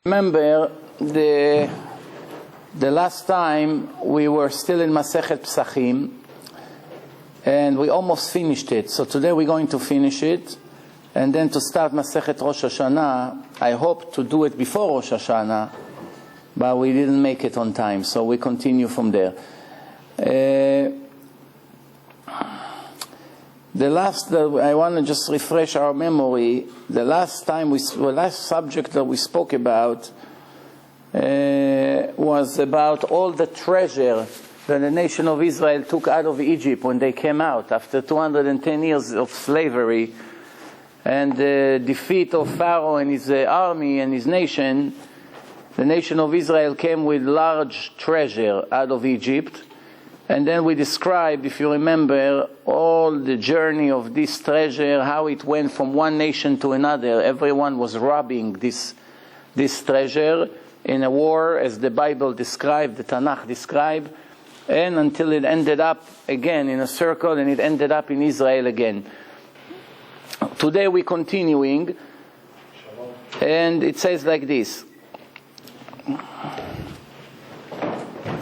Remember the last time we were still in Masechet Pesachim and we almost finished it. So today we're going to finish it and then to start Masechet Rosh Hashanah. I hope to do it before Rosh Hashanah, but we didn't make it on time, so we continue from there. I want to just refresh our memory. The last subject that we spoke about was about all the treasure that the nation of Israel took out of Egypt when they came out after 210 years of slavery and the defeat of Pharaoh and his army and his nation. The nation of Israel came with large treasure out of Egypt. And then we described, if you remember, all the journey of this treasure, how it went from one nation to another. Everyone was robbing this treasure in a war, as the Bible described, the Tanakh described, and until it ended up again in a circle, and it ended up in Israel again. Today we're continuing, and it says like this.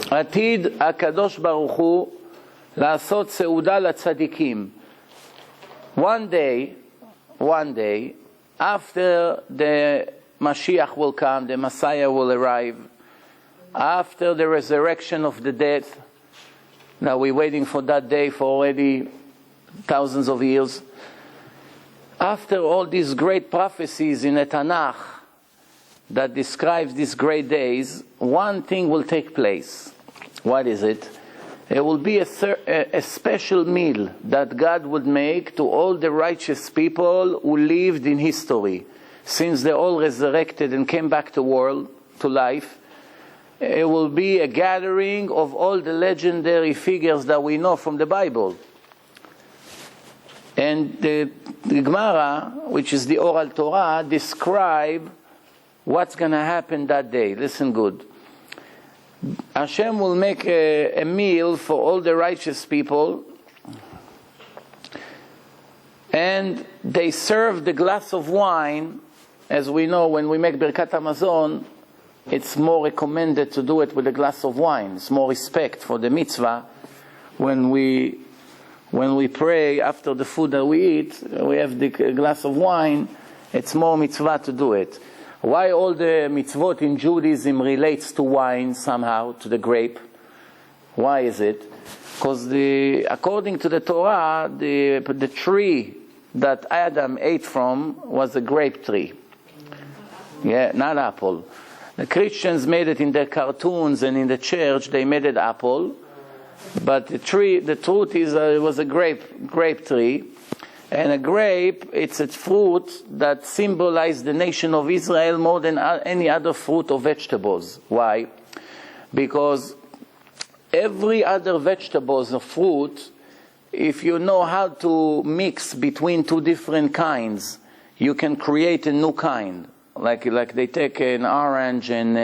עתיד הקדוש ברוך הוא לעשות סעודה לצדיקים. One day, after the Mashiach will come, the Messiah will arrive, after the resurrection of the dead. Now we're waiting for that day for already thousands of years. After all these great prophecies in the Tanakh that describes these great days, one thing will take place. What is it? It will be a special meal that God would make to all the righteous people who lived in history. Since they all resurrected and came back to life, it will be a gathering of all the legendary figures that we know from the Bible. And the Gemara, which is the oral Torah, describe what's going to happen that day. Listen good. Hashem will make a meal for all the righteous people, and they serve the glass of wine. As we know, when we make Birkat Hamazon, it's more recommended to do it with a glass of wine. It's more respect for the mitzvah. When we pray after the food that we eat, we have the glass of wine, it's more mitzvah to do it. Why all the mitzvot in Judaism relates to wine somehow, to the grape? Why is it? Because according to the Torah, the tree that Adam ate from was a grape tree. Yeah, not apple. The Christians made it in their cartoons and in the church, they made it apple. But the truth is it was a grape tree. And a grape, it's a fruit that symbolizes the nation of Israel more than any other fruit or vegetables. Why? Because every other vegetables or fruit, if you know how to mix between two different kinds, you can create a new kind. Like they take an orange and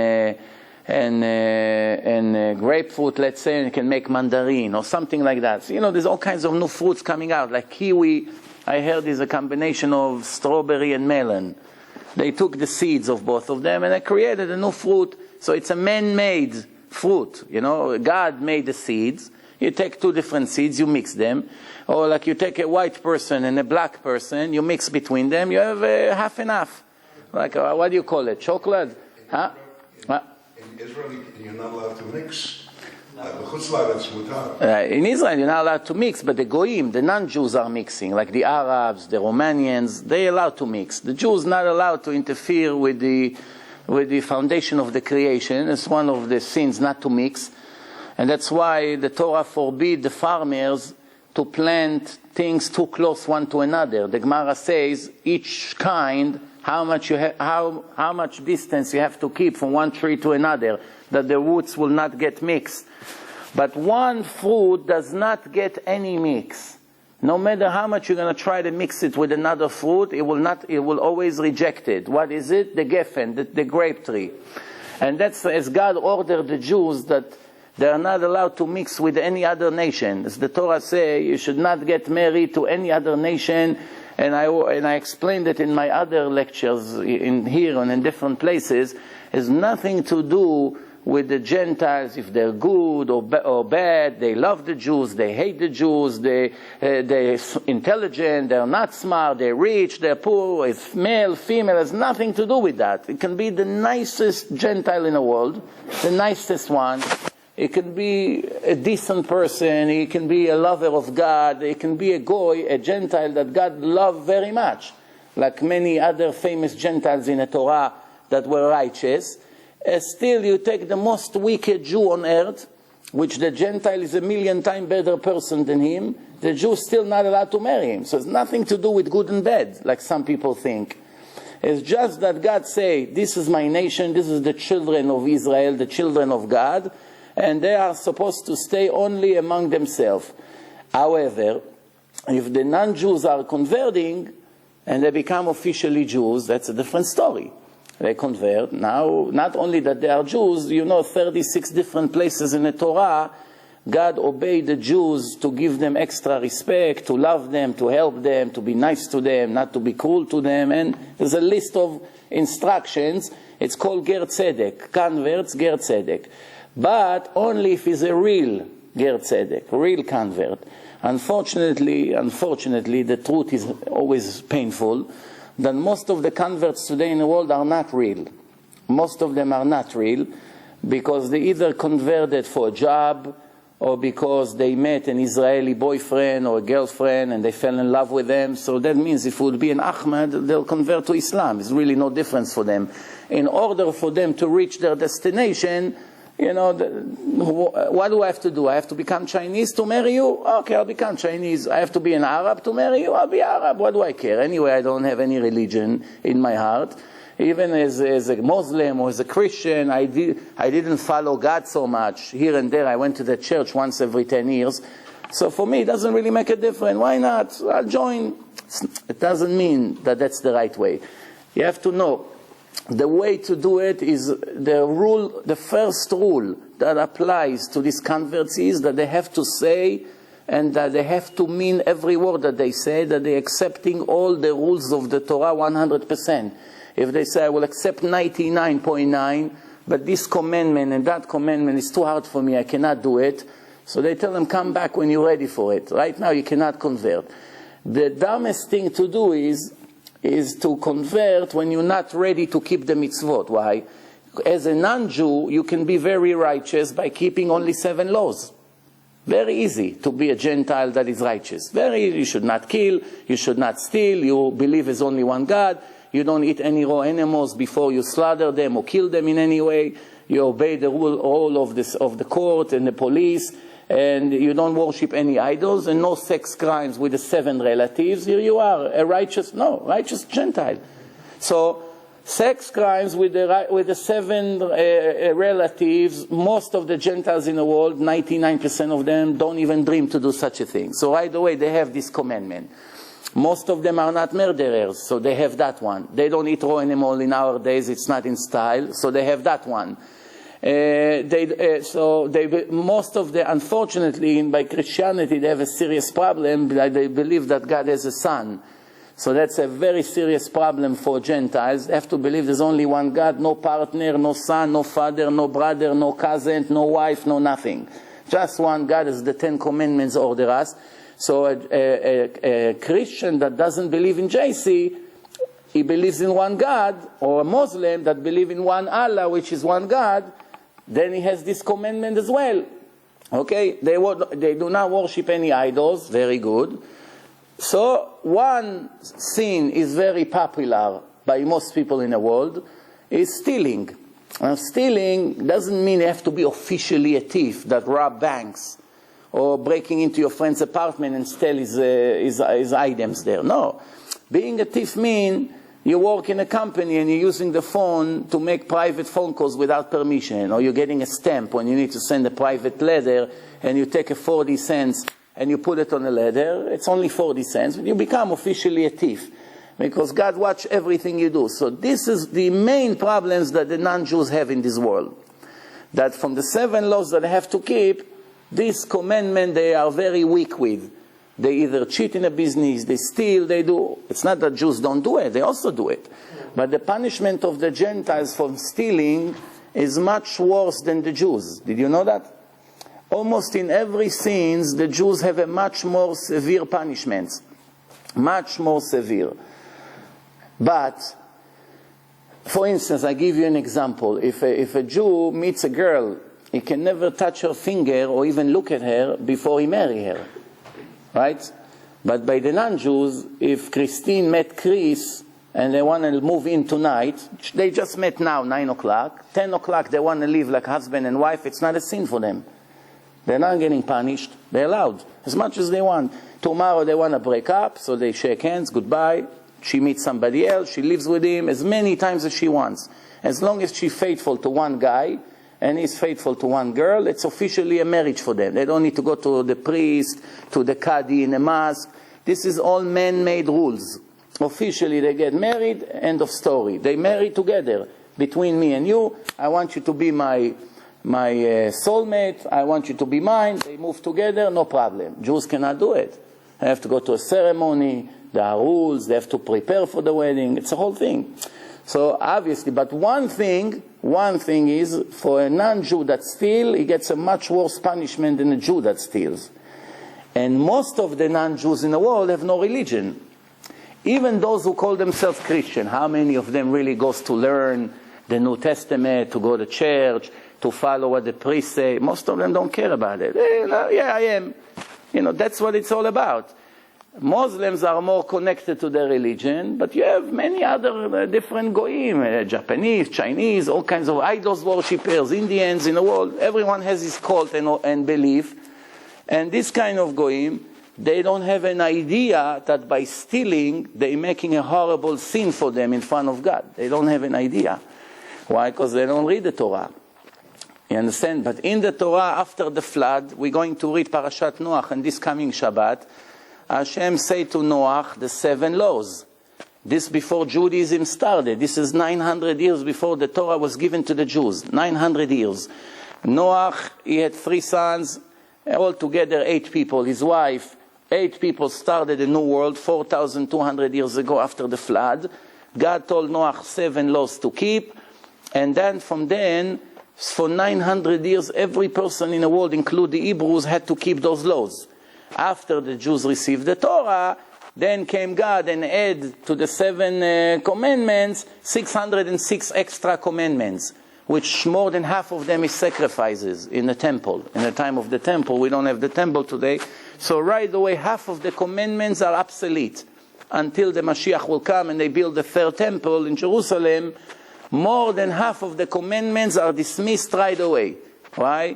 grapefruit, let's say, and you can make mandarin or something like that. So, there's all kinds of new fruits coming out, like kiwi. I heard is a combination of strawberry and melon. They took the seeds of both of them and they created a new fruit. So it's a man-made fruit. God made the seeds. You take two different seeds, you mix them. Or like you take a white person and a black person, you mix between them, you have half and half. Like, what do you call it? Chocolate? Huh? In Israel, you're not allowed to mix. In Israel, you're not allowed to mix, but the Goyim, the non-Jews are mixing, like the Arabs, the Romanians, they're allowed to mix. The Jews not allowed to interfere with the foundation of the creation. It's one of the sins not to mix. And that's why the Torah forbid the farmers to plant things too close one to another. The Gemara says each kind, how much distance you have to keep from one tree to another, that the roots will not get mixed. But one fruit does not get any mix. No matter how much you're going to try to mix it with another fruit, it will always reject it. What is it? The geffen, the grape tree. And that's as God ordered the Jews that they are not allowed to mix with any other nation. As the Torah says, you should not get married to any other nation, and I explained it in my other lectures in here and in different places, has nothing to do with the Gentiles, if they're good or bad. They love the Jews, they hate the Jews, they're intelligent, they're not smart, they're rich, they're poor, it's male, female, has nothing to do with that. It can be the nicest Gentile in the world, the nicest one. It can be a decent person, he can be a lover of God, it can be a goy, a Gentile that God loved very much, like many other famous Gentiles in the Torah that were righteous. Still, you take the most wicked Jew on earth, which the Gentile is 1,000,000 times better person than him, the Jew is still not allowed to marry him. So it's nothing to do with good and bad, like some people think. It's just that God say, this is my nation, this is the children of Israel, the children of God, and they are supposed to stay only among themselves. However, if the non-Jews are converting, and they become officially Jews, that's a different story. They convert. Now, not only that they are Jews, 36 different places in the Torah, God obeyed the Jews to give them extra respect, to love them, to help them, to be nice to them, not to be cruel to them. And there's a list of instructions. It's called Ger Tzedek, converts, Ger Tzedek. But only if he's a real Ger Tzedek, real convert. Unfortunately, the truth is always painful, that most of the converts today in the world are not real. Most of them are not real because they either converted for a job or because they met an Israeli boyfriend or a girlfriend and they fell in love with them. So that means if it would be an Ahmad, they'll convert to Islam. It's really no difference for them. In order for them to reach their destination, what do I have to do? I have to become Chinese to marry you? Okay, I'll become Chinese. I have to be an Arab to marry you? I'll be Arab. What do I care? Anyway, I don't have any religion in my heart. Even as a Muslim or as a Christian, I didn't follow God so much. Here and there, I went to the church once every 10 years. So for me, it doesn't really make a difference. Why not? I'll join. It doesn't mean that that's the right way. You have to know. The way to do it is the first rule that applies to these converts is that they have to say and that they have to mean every word that they say, that they're accepting all the rules of the Torah 100%. If they say, I will accept 99.9, but this commandment and that commandment is too hard for me, I cannot do it. So they tell them, come back when you're ready for it. Right now you cannot convert. The dumbest thing to do is to convert when you're not ready to keep the mitzvot. Why? As a non-Jew, you can be very righteous by keeping only 7 laws. Very easy to be a Gentile that is righteous. You should not kill, you should not steal, you believe there's only one God, you don't eat any raw animals before you slaughter them or kill them in any way, you obey the rule all of the court and the police, and you don't worship any idols, and no sex crimes with the 7 relatives. Here you are, a righteous Gentile. So, sex crimes with the 7 relatives, most of the Gentiles in the world, 99% of them, don't even dream to do such a thing. So right away, they have this commandment. Most of them are not murderers, so they have that one. They don't eat raw animal in our days, it's not in style, so they have that one. Most of the, unfortunately, by Christianity, they have a serious problem. They believe that God has a son. So that's a very serious problem for Gentiles. They have to believe there's only one God, no partner, no son, no father, no brother, no cousin, no wife, no nothing. Just one God, as the 10 Commandments order us. So a Christian that doesn't believe in JC, he believes in one God, or a Muslim that believes in one Allah, which is one God, then he has this commandment as well. Okay, they do not worship any idols, very good. So one sin is very popular by most people in the world, is stealing. Now stealing doesn't mean you have to be officially a thief that rob banks, or breaking into your friend's apartment and steal his items there. No. Being a thief means you work in a company and you're using the phone to make private phone calls without permission, or you're getting a stamp when you need to send a private letter and you take a 40 cents and you put it on a letter. It's only 40 cents, but you become officially a thief because God watches everything you do. So this is the main problems that the non-Jews have in this world. That from the 7 laws that they have to keep, this commandment they are very weak with. They either cheat in a business, they steal, they do. It's not that Jews don't do it, they also do it. But the punishment of the Gentiles for stealing is much worse than the Jews. Did you know that? Almost in every sin, the Jews have a much more severe punishment. Much more severe. But, for instance, I give you an example. If a Jew meets a girl, he can never touch her finger or even look at her before he marry her. Right? But by the non-Jews, if Christine met Chris and they want to move in tonight, they just met now, 9 o'clock. 10 o'clock, they want to live like husband and wife. It's not a sin for them. They're not getting punished. They're allowed as much as they want. Tomorrow they want to break up, so they shake hands, goodbye. She meets somebody else, she lives with him as many times as she wants. As long as she's faithful to one guy and he's faithful to one girl, it's officially a marriage for them. They don't need to go to the priest, to the Qadi in a mosque. This is all man-made rules. Officially they get married, end of story. They marry together. Between me and you, I want you to be my soulmate, I want you to be mine. They move together, no problem. Jews cannot do it. They have to go to a ceremony, there are rules, they have to prepare for the wedding, it's a whole thing. So obviously, but one thing is, for a non-Jew that steals, he gets a much worse punishment than a Jew that steals. And most of the non-Jews in the world have no religion. Even those who call themselves Christian, how many of them really goes to learn the New Testament, to go to church, to follow what the priests say? Most of them don't care about it. Yeah, I am. That's what it's all about. Muslims are more connected to their religion, but you have many other different goyim, Japanese, Chinese, all kinds of idols worshippers, Indians in the world. Everyone has his cult and belief. And this kind of goyim, they don't have an idea that by stealing, they're making a horrible sin for them in front of God. They don't have an idea. Why? Because they don't read the Torah. You understand? But in the Torah, after the flood, we're going to read Parashat Noach, and this coming Shabbat, Hashem say to Noach the 7 laws. This before Judaism started. This is 900 years before the Torah was given to the Jews. 900 years. Noach, he had 3 sons, altogether 8 people. His wife, 8 people started a new world 4,200 years ago after the flood. God told Noach 7 laws to keep, and then from then, for 900 years, every person in the world, including the Hebrews, had to keep those laws. After the Jews received the Torah, then came God and added to the 7 commandments 606 extra commandments, which more than half of them is sacrifices in the temple. In the time of the temple, we don't have the temple today. So right away, half of the commandments are obsolete. Until the Mashiach will come and they build the 3rd temple in Jerusalem, more than half of the commandments are dismissed right away. Why?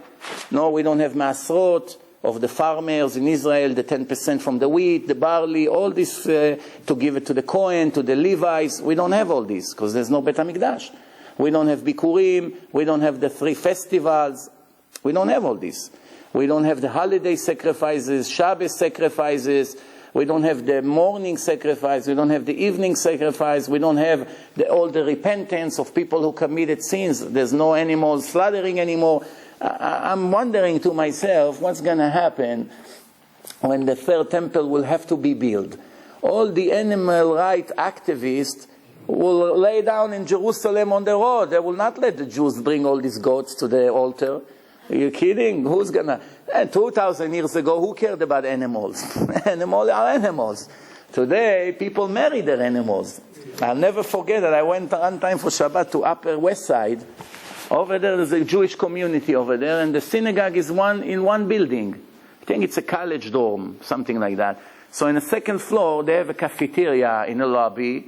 No, we don't have Masrot of the farmers in Israel, the 10% from the wheat, the barley, all this to give it to the Kohen, to the Levites. We don't have all this because there's no Bet HaMikdash. We don't have Bikurim. We don't have the 3 festivals. We don't have all this. We don't have the holiday sacrifices, Shabbos sacrifices. We don't have the morning sacrifice. We don't have the evening sacrifice. We don't have all the repentance of people who committed sins. There's no animal slaughtering anymore. I'm wondering to myself what's going to happen when the 3rd temple will have to be built. All the animal rights activists will lay down in Jerusalem on the road. They will not let the Jews bring all these goats to the altar. Are you kidding? Who's going to... 2,000 years ago, who cared about animals? Animals are animals. Today, people marry their animals. I'll never forget that I went one time for Shabbat to Upper West Side. Over there's a Jewish community over there, and the synagogue is in one building. I think it's a college dorm, something like that. So in the 2nd floor, they have a cafeteria in the lobby.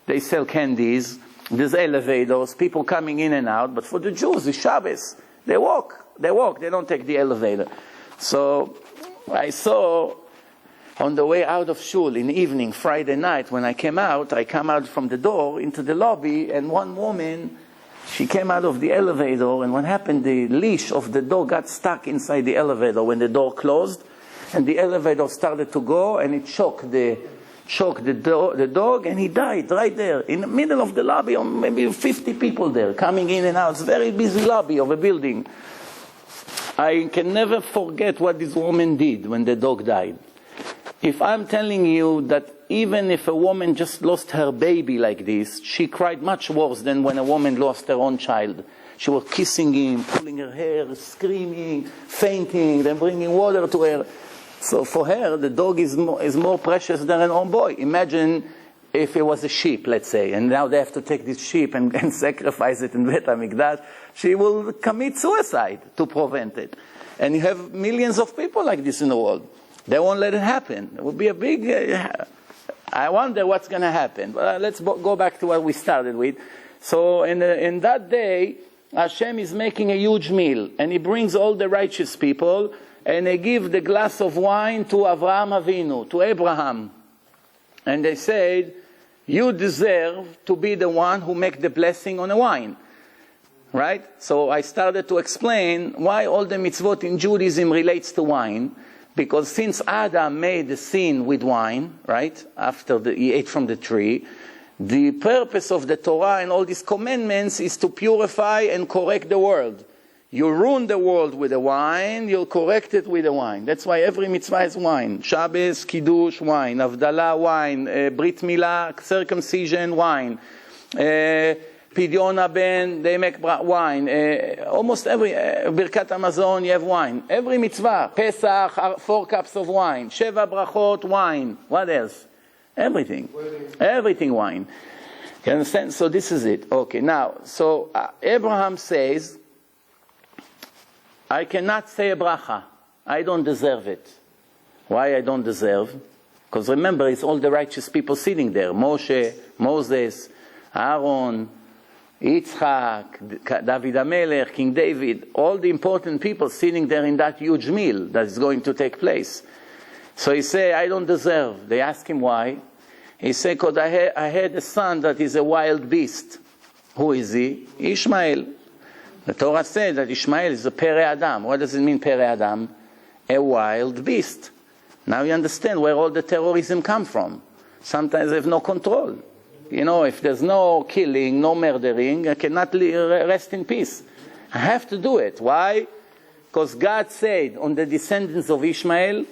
They sell candies. There's elevators, people coming in and out. But for the Jews, it's Shabbos. They walk. They don't take the elevator. So I saw on the way out of shul in the evening, Friday night, when I come out from the door into the lobby, and one woman, she came out of the elevator, and what happened, the leash of the dog got stuck inside the elevator when the door closed, and the elevator started to go, and it choked the dog, and he died right there in the middle of the lobby, or maybe 50 people there coming in and out. It's a very busy lobby of a building. I can never forget what this woman did when the dog died. If I'm telling you that even if a woman just lost her baby like this, she cried much worse than when a woman lost her own child. She was kissing him, pulling her hair, screaming, fainting, then bringing water to her. So for her, the dog is more precious than her own boy. Imagine if it was a sheep, let's say, and now they have to take this sheep and sacrifice it in Bet HaMikdash. She will commit suicide to prevent it. And you have millions of people like this in the world. They won't let it happen. It will be a big... I wonder what's going to happen. But let's go back to what we started with. So in that day, Hashem is making a huge meal, and He brings all the righteous people, and they give the glass of wine to Avraham Avinu, to Abraham. And they said, you deserve to be the one who make the blessing on the wine. Right? So I started to explain why all the mitzvot in Judaism relates to wine. Because since Adam made the sin with wine, right, after he ate from the tree, the purpose of the Torah and all these commandments is to purify and correct the world. You ruin the world with the wine, you'll correct it with the wine. That's why every mitzvah is wine. Shabbos, Kiddush, wine. Avdalah, wine. Brit Milah, circumcision, wine. Pidyon HaBen, they make wine. Almost every Birkat Hamazon, you have wine. Every mitzvah, Pesach, 4 cups of wine. Sheva Brachot, wine. What else? Everything. Everything wine. You understand? So this is it. Okay, now, so Abraham says, I cannot say a bracha. I don't deserve it. Why I don't deserve? Because remember, it's all the righteous people sitting there. Moshe, Moses, Aaron, Yitzchak, David HaMelech, King David, all the important people sitting there in that huge meal that is going to take place. So he said, I don't deserve. They ask him why. He said, because I had a son that is a wild beast. Who is he? Ishmael. The Torah said that Ishmael is a Pere Adam. What does it mean, Pere Adam? A wild beast. Now you understand where all the terrorism come from. Sometimes they have no control. You know, if there's no killing, no murdering, I cannot rest in peace. I have to do it. Why? Because God said on the descendants of Ishmael,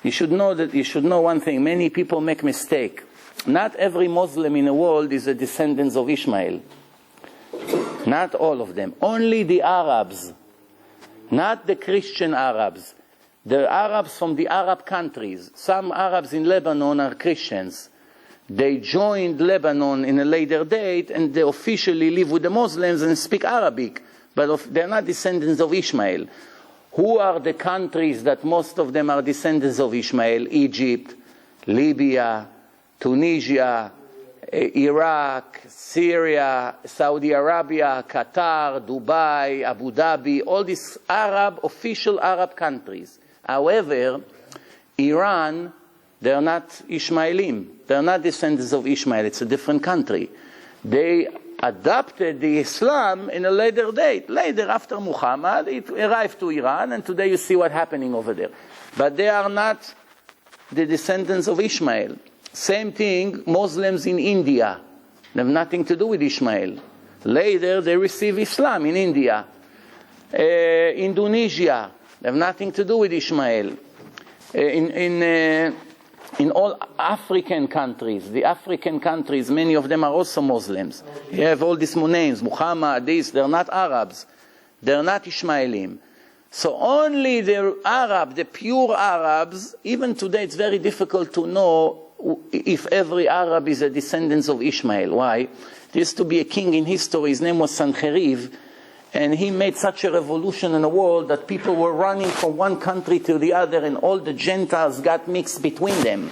you should know one thing. Many people make mistake. Not every Muslim in the world is a descendant of Ishmael. Not all of them. Only the Arabs. Not the Christian Arabs. The Arabs from the Arab countries. Some Arabs in Lebanon are Christians. They joined Lebanon in a later date, and they officially live with the Muslims and speak Arabic. But they're not descendants of Ishmael. Who are the countries that most of them are descendants of Ishmael? Egypt, Libya, Tunisia, Iraq, Syria, Saudi Arabia, Qatar, Dubai, Abu Dhabi, all these official Arab countries. However, Iran, they're not Ishmaelim. They're not descendants of Ishmael. It's a different country. They adopted the Islam in a later date. Later, after Muhammad, it arrived to Iran, and today you see what's happening over there. But they are not the descendants of Ishmael. Same thing, Muslims in India. They have nothing to do with Ishmael. Later, they receive Islam in India. Indonesia, they have nothing to do with Ishmael. In all African countries, the African countries, many of them are also Muslims. You have all these names, Muhammad, they're not Arabs. They're not Ishmaelim. So only the Arab, the pure Arabs, even today it's very difficult to know if every Arab is a descendant of Ishmael. Why? There used to be a king in history, his name was Sancheriv, and he made such a revolution in the world that people were running from one country to the other, and all the Gentiles got mixed between them.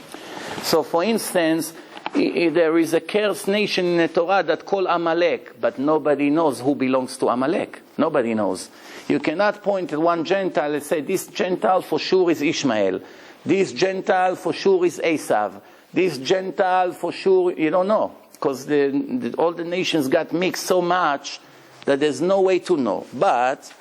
So for instance, there is a cursed nation in the Torah that called Amalek, but nobody knows who belongs to Amalek. Nobody knows. You cannot point at one Gentile and say, this Gentile for sure is Ishmael. This Gentile for sure is Esav. This Gentile for sure, you don't know. Because all the nations got mixed so much that there's no way to know. But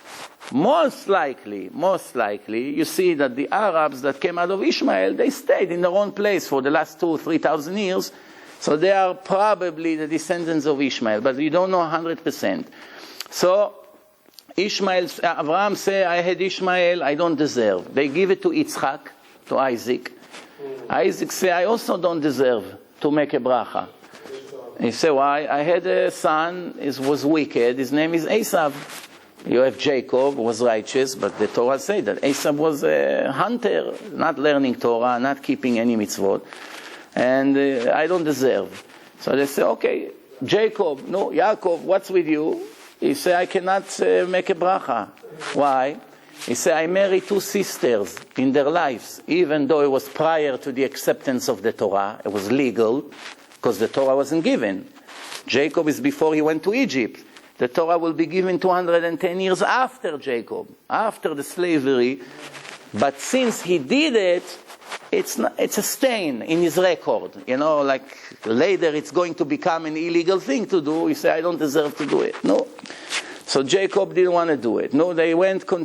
most likely, you see that the Arabs that came out of Ishmael, they stayed in their own place for the last 2,000 or 3,000 years. So they are probably the descendants of Ishmael, but you don't know 100%. So Abraham say, I had Ishmael, I don't deserve. They give it to Yitzchak, to Isaac. Isaac said, I also don't deserve to make a bracha. He said, why? I had a son, he was wicked, his name is Esav. You have Jacob, was righteous, but the Torah said that Esav was a hunter, not learning Torah, not keeping any mitzvot, and I don't deserve. So they say, okay, Jacob, no, Yaakov, what's with you? He said, I cannot make a bracha. Why? He said, I married two sisters in their lives, even though it was prior to the acceptance of the Torah. It was legal, because the Torah wasn't given. Jacob is before he went to Egypt. The Torah will be given 210 years after Jacob, after the slavery. But since he did it, it's a stain in his record. You know, like later it's going to become an illegal thing to do. He said, I don't deserve to do it. No. So Jacob didn't want to do it. No, they went to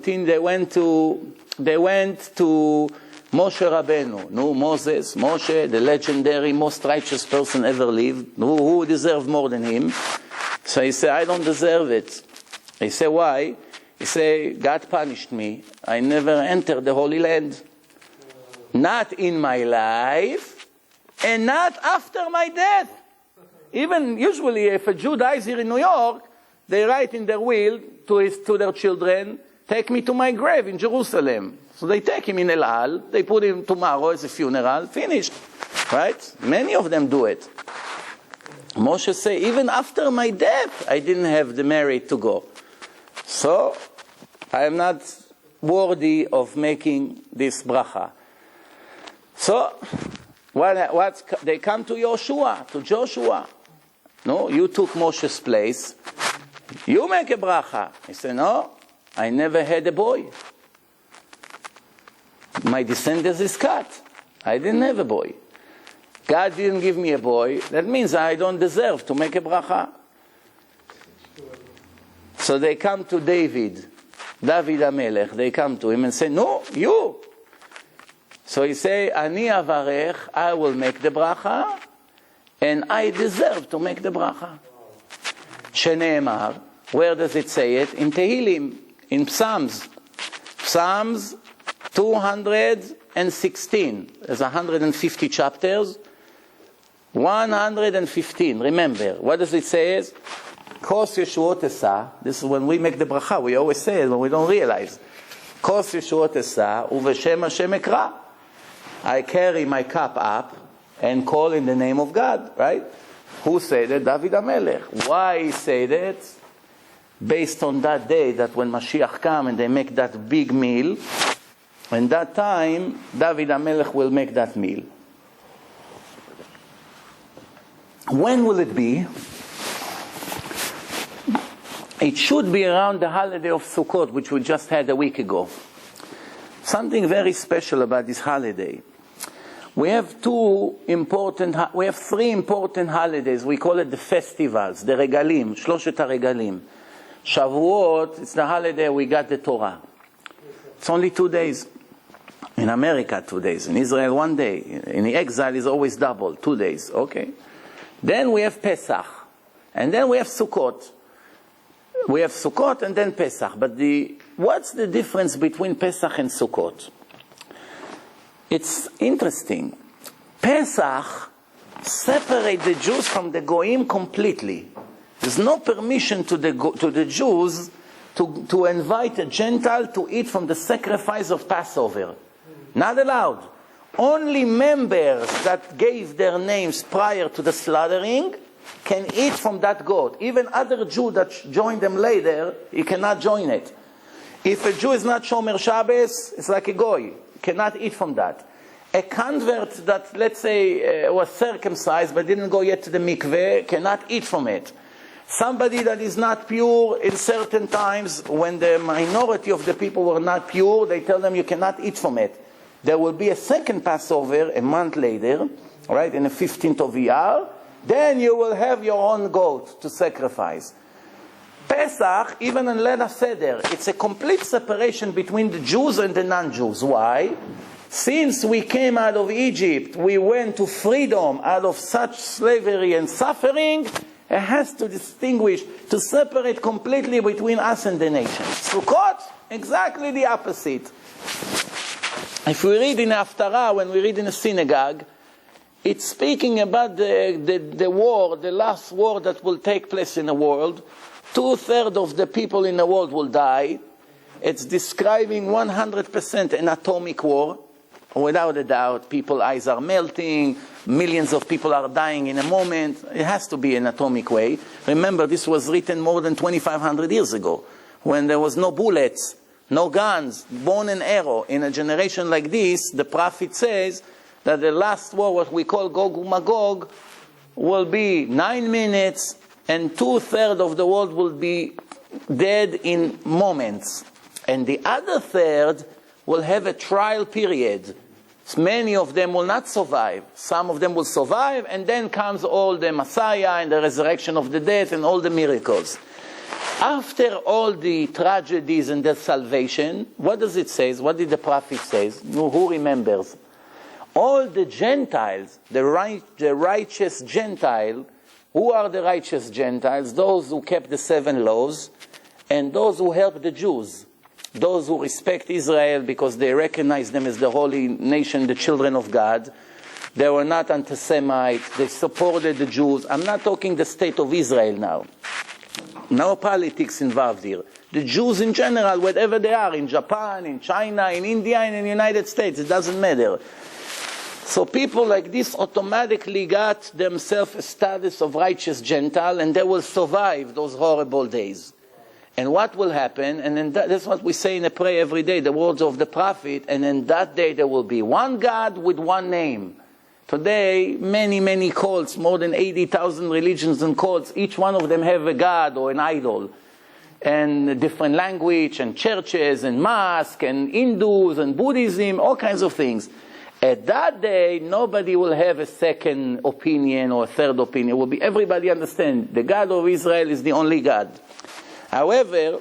Moshe Rabbeinu. No, Moshe, the legendary most righteous person ever lived. Who deserved more than him? So he said, I don't deserve it. He said, why? He said, God punished me. I never entered the Holy Land. Not in my life, and not after my death. Even usually, if a Jew dies here in New York, they write in their will to their children, take me to my grave in Jerusalem. So they take him in El Al, they put him tomorrow as a funeral, finished. Right? Many of them do it. Moshe say, even after my death, I didn't have the merit to go. So, I am not worthy of making this bracha. So, they come to Joshua. No, you took Moshe's place. You make a bracha. He said, no, I never had a boy. My descendants is cut. I didn't have a boy. God didn't give me a boy. That means I don't deserve to make a bracha. So they come to David HaMelech. They come to him and say, no, you. So he say, Ani avarech, I will make the bracha, and I deserve to make the bracha. Shene'emar, where does it say it? In Tehillim, in Psalms. Psalms 216. There's 150 chapters. 115. Remember, what does it say? Kos Yeshuot Esa. This is when we make the bracha. We always say it when we don't realize. Kos Yeshuot Esa, uveshem Hashem ekra. I carry my cup up and call in the name of God, right? Who said it? David HaMelech. Why he said it? Based on that day, that when Mashiach come and they make that big meal, and that time, David HaMelech will make that meal. When will it be? It should be around the holiday of Sukkot, which we just had a week ago. Something very special about this holiday. We have three important holidays. We call it the festivals, the regalim, Shloshet HaRegalim. Shavuot, it's the holiday we got the Torah. It's only 2 days. In America, 2 days. In Israel, 1 day. In the exile, is always double, 2 days. Okay. Then we have Pesach. And then we have Sukkot. We have Sukkot and then Pesach. But what's the difference between Pesach and Sukkot? It's interesting. Pesach separate the Jews from the Goyim completely. There's no permission to the Jews to invite a Gentile to eat from the sacrifice of Passover. Not allowed. Only members that gave their names prior to the slaughtering can eat from that goat. Even other Jew that joined them later, he cannot join it. If a Jew is not Shomer Shabbos, it's like a goy. Cannot eat from that. A convert that, let's say, was circumcised but didn't go yet to the mikveh, cannot eat from it. Somebody that is not pure in certain times, when the minority of the people were not pure, they tell them you cannot eat from it. There will be a second Passover a month later, right, in the 15th of Iyar. Then you will have your own goat to sacrifice. Pesach, even in Leila Seder, it's a complete separation between the Jews and the non-Jews. Why? Since we came out of Egypt, we went to freedom out of such slavery and suffering. It has to distinguish, to separate completely between us and the nations. Sukkot, exactly the opposite. If we read in Haftarah, when we read in a synagogue, it's speaking about the war, the last war that will take place in the world. 2/3 of the people in the world will die. It's describing 100% an atomic war. Without a doubt, people's eyes are melting, millions of people are dying in a moment. It has to be an atomic way. Remember, this was written more than 2,500 years ago, when there was no bullets, no guns, bow and arrow. In a generation like this, the prophet says that the last war, what we call Gog and Magog, will be 9 minutes, and 2/3 of the world will be dead in moments. And the other third will have a trial period. Many of them will not survive. Some of them will survive, and then comes all the Messiah and the resurrection of the dead and all the miracles. After all the tragedies and the salvation, what does it say? What did the prophet say? Who remembers? All the Gentiles, the righteous Gentile, who are the righteous Gentiles? Those who kept the 7 laws and those who helped the Jews. Those who respect Israel because they recognize them as the holy nation, the children of God. They were not anti-Semites. They supported the Jews. I'm not talking the state of Israel now. No politics involved here. The Jews in general, whatever they are, in Japan, in China, in India, and in the United States, it doesn't matter. So people like this automatically got themselves a status of righteous Gentile, and they will survive those horrible days. And what will happen? And then that's what we say in a prayer every day, the words of the prophet. And in that day there will be one God with one name. Today, many cults, more than 80,000 religions and cults, each one of them have a god or an idol. And a different language, and churches, and mosques, and Hindus, and Buddhism, all kinds of things. At that day, nobody will have a second opinion or a third opinion. It will be everybody understand the God of Israel is the only God. However,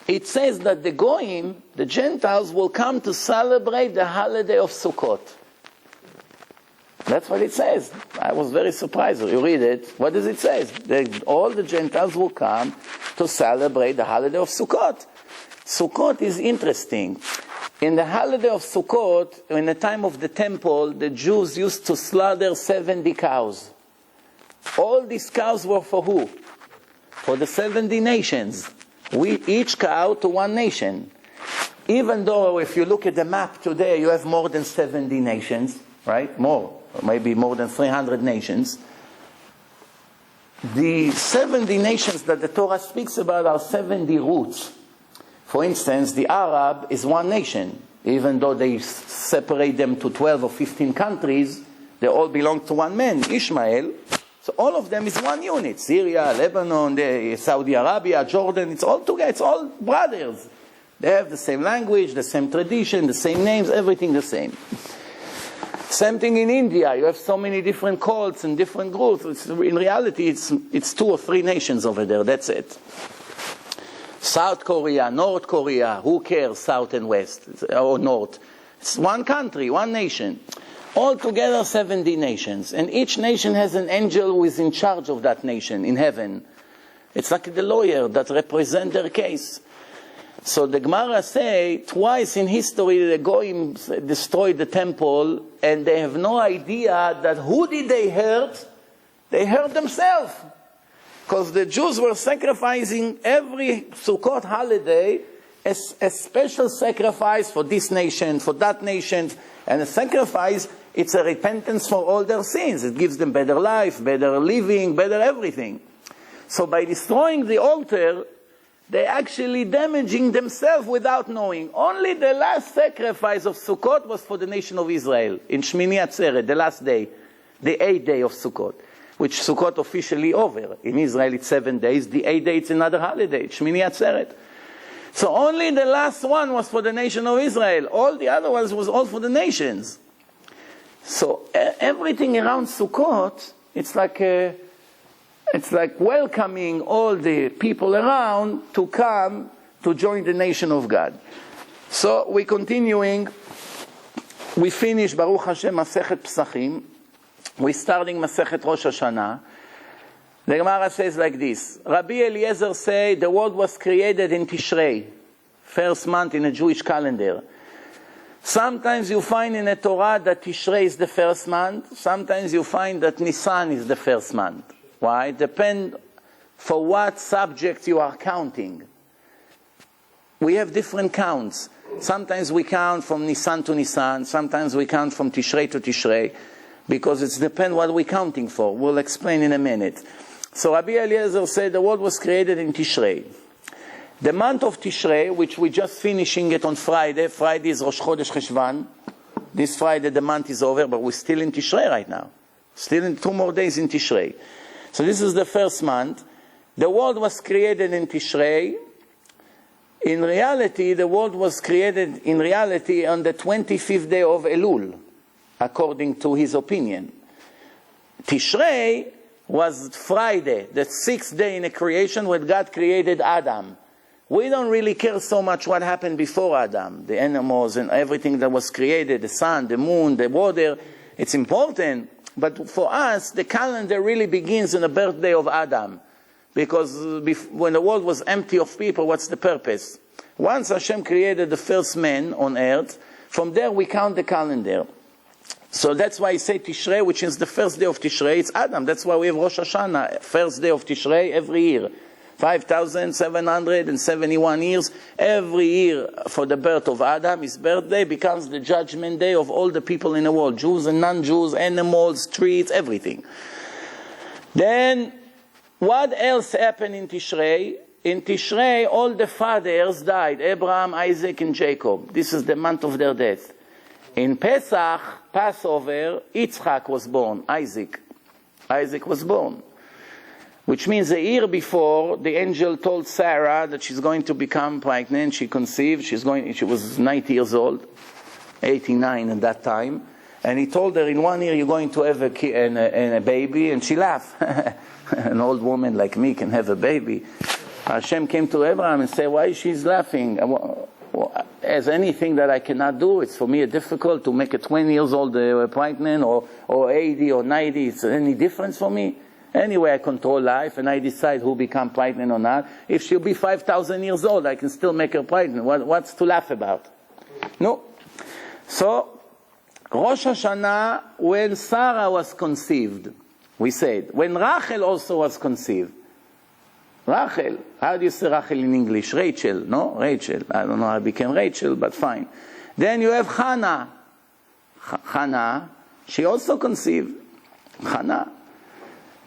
it says that the Goyim, the Gentiles, will come to celebrate the holiday of Sukkot. That's what it says. I was very surprised. You read it. What does it say? All the Gentiles will come to celebrate the holiday of Sukkot. Sukkot is interesting. In the holiday of Sukkot, in the time of the temple, the Jews used to slaughter 70 cows. All these cows were for who? For the 70 nations. Each cow to one nation. Even though if you look at the map today, you have more than 70 nations, right? More, maybe more than 300 nations. The 70 nations that the Torah speaks about are 70 roots. For instance, the Arab is one nation. Even though they separate them to 12 or 15 countries, they all belong to one man, Ishmael. So all of them is one unit. Syria, Lebanon, Saudi Arabia, Jordan, it's all together, it's all brothers. They have the same language, the same tradition, the same names, everything the same. Same thing in India. You have so many different cults and different groups. In reality, it's 2 or 3 nations over there, that's it. South Korea, North Korea, who cares, South and West, or North? It's one country, one nation. Altogether 70 nations. And each nation has an angel who is in charge of that nation in heaven. It's like the lawyer that represents their case. So the Gemara say, twice in history the Goyim destroyed the temple, and they have no idea that who did they hurt? They hurt themselves. Because the Jews were sacrificing every Sukkot holiday as a special sacrifice for this nation, for that nation. And a sacrifice, it's a repentance for all their sins. It gives them better life, better living, better everything. So by destroying the altar, they're actually damaging themselves without knowing. Only the last sacrifice of Sukkot was for the nation of Israel, in Shmini Atzeret, the last day, the 8th day of Sukkot, which Sukkot officially over. In Israel it's 7 days, the 8th day it's another holiday, Shmini Atzeret. So only the last one was for the nation of Israel. All the other ones was all for the nations. So everything around Sukkot, it's like welcoming all the people around to come to join the nation of God. So we're continuing. We finish Baruch Hashem Masechet Pesachim. We're starting Masechet Rosh Hashanah. The Gemara says like this. Rabbi Eliezer say the world was created in Tishrei, first month in a Jewish calendar. Sometimes you find in the Torah that Tishrei is the first month. Sometimes you find that Nisan is the first month. Why? Depend for what subject you are counting. We have different counts. Sometimes we count from Nisan to Nisan. Sometimes we count from Tishrei to Tishrei. Because it depends what we're counting for. We'll explain in a minute. So Rabbi Eliezer said the world was created in Tishrei. The month of Tishrei, which we're just finishing it on Friday. Friday is Rosh Chodesh Cheshvan. This Friday the month is over, but we're still in Tishrei right now. Still in 2 more days in Tishrei. So this is the first month. The world was created in Tishrei. In reality, the world was created in reality on the 25th day of Elul, according to his opinion. Tishrei was Friday, the 6th day in the creation when God created Adam. We don't really care so much what happened before Adam, the animals and everything that was created, the sun, the moon, the water. It's important, but for us, the calendar really begins on the birthday of Adam. Because when the world was empty of people, what's the purpose? Once Hashem created the first man on earth, from there we count the calendar. So that's why I say Tishrei, which is the first day of Tishrei, it's Adam. That's why we have Rosh Hashanah, first day of Tishrei every year. 5,771 years, every year for the birth of Adam, his birthday becomes the judgment day of all the people in the world, Jews and non-Jews, animals, trees, everything. Then, what else happened in Tishrei? In Tishrei, all the fathers died, Abraham, Isaac, and Jacob. This is the month of their death. In Pesach, Passover, Yitzchak was born, Isaac. Isaac was born. Which means a year before, the angel told Sarah that she's going to become pregnant. She conceived. She was 90 years old, 89 at that time. And he told her, in 1 year you're going to have a baby. And she laughed. An old woman like me can have a baby. Hashem came to Abraham and said, why is she laughing? As anything that I cannot do, it's for me difficult to make a 20 years old pregnant or 80 or 90. It's any difference for me? Anyway, I control life and I decide who become pregnant or not. If she'll be 5,000 years old, I can still make her pregnant. What's to laugh about? No. So, Rosh Hashanah, when Sarah was conceived, we said, when Rachel also was conceived. Rachel, how do you say Rachel in English? Rachel, no? Rachel. I don't know how I became Rachel, but fine. Then you have Hannah. Hannah, she also conceived. Hannah.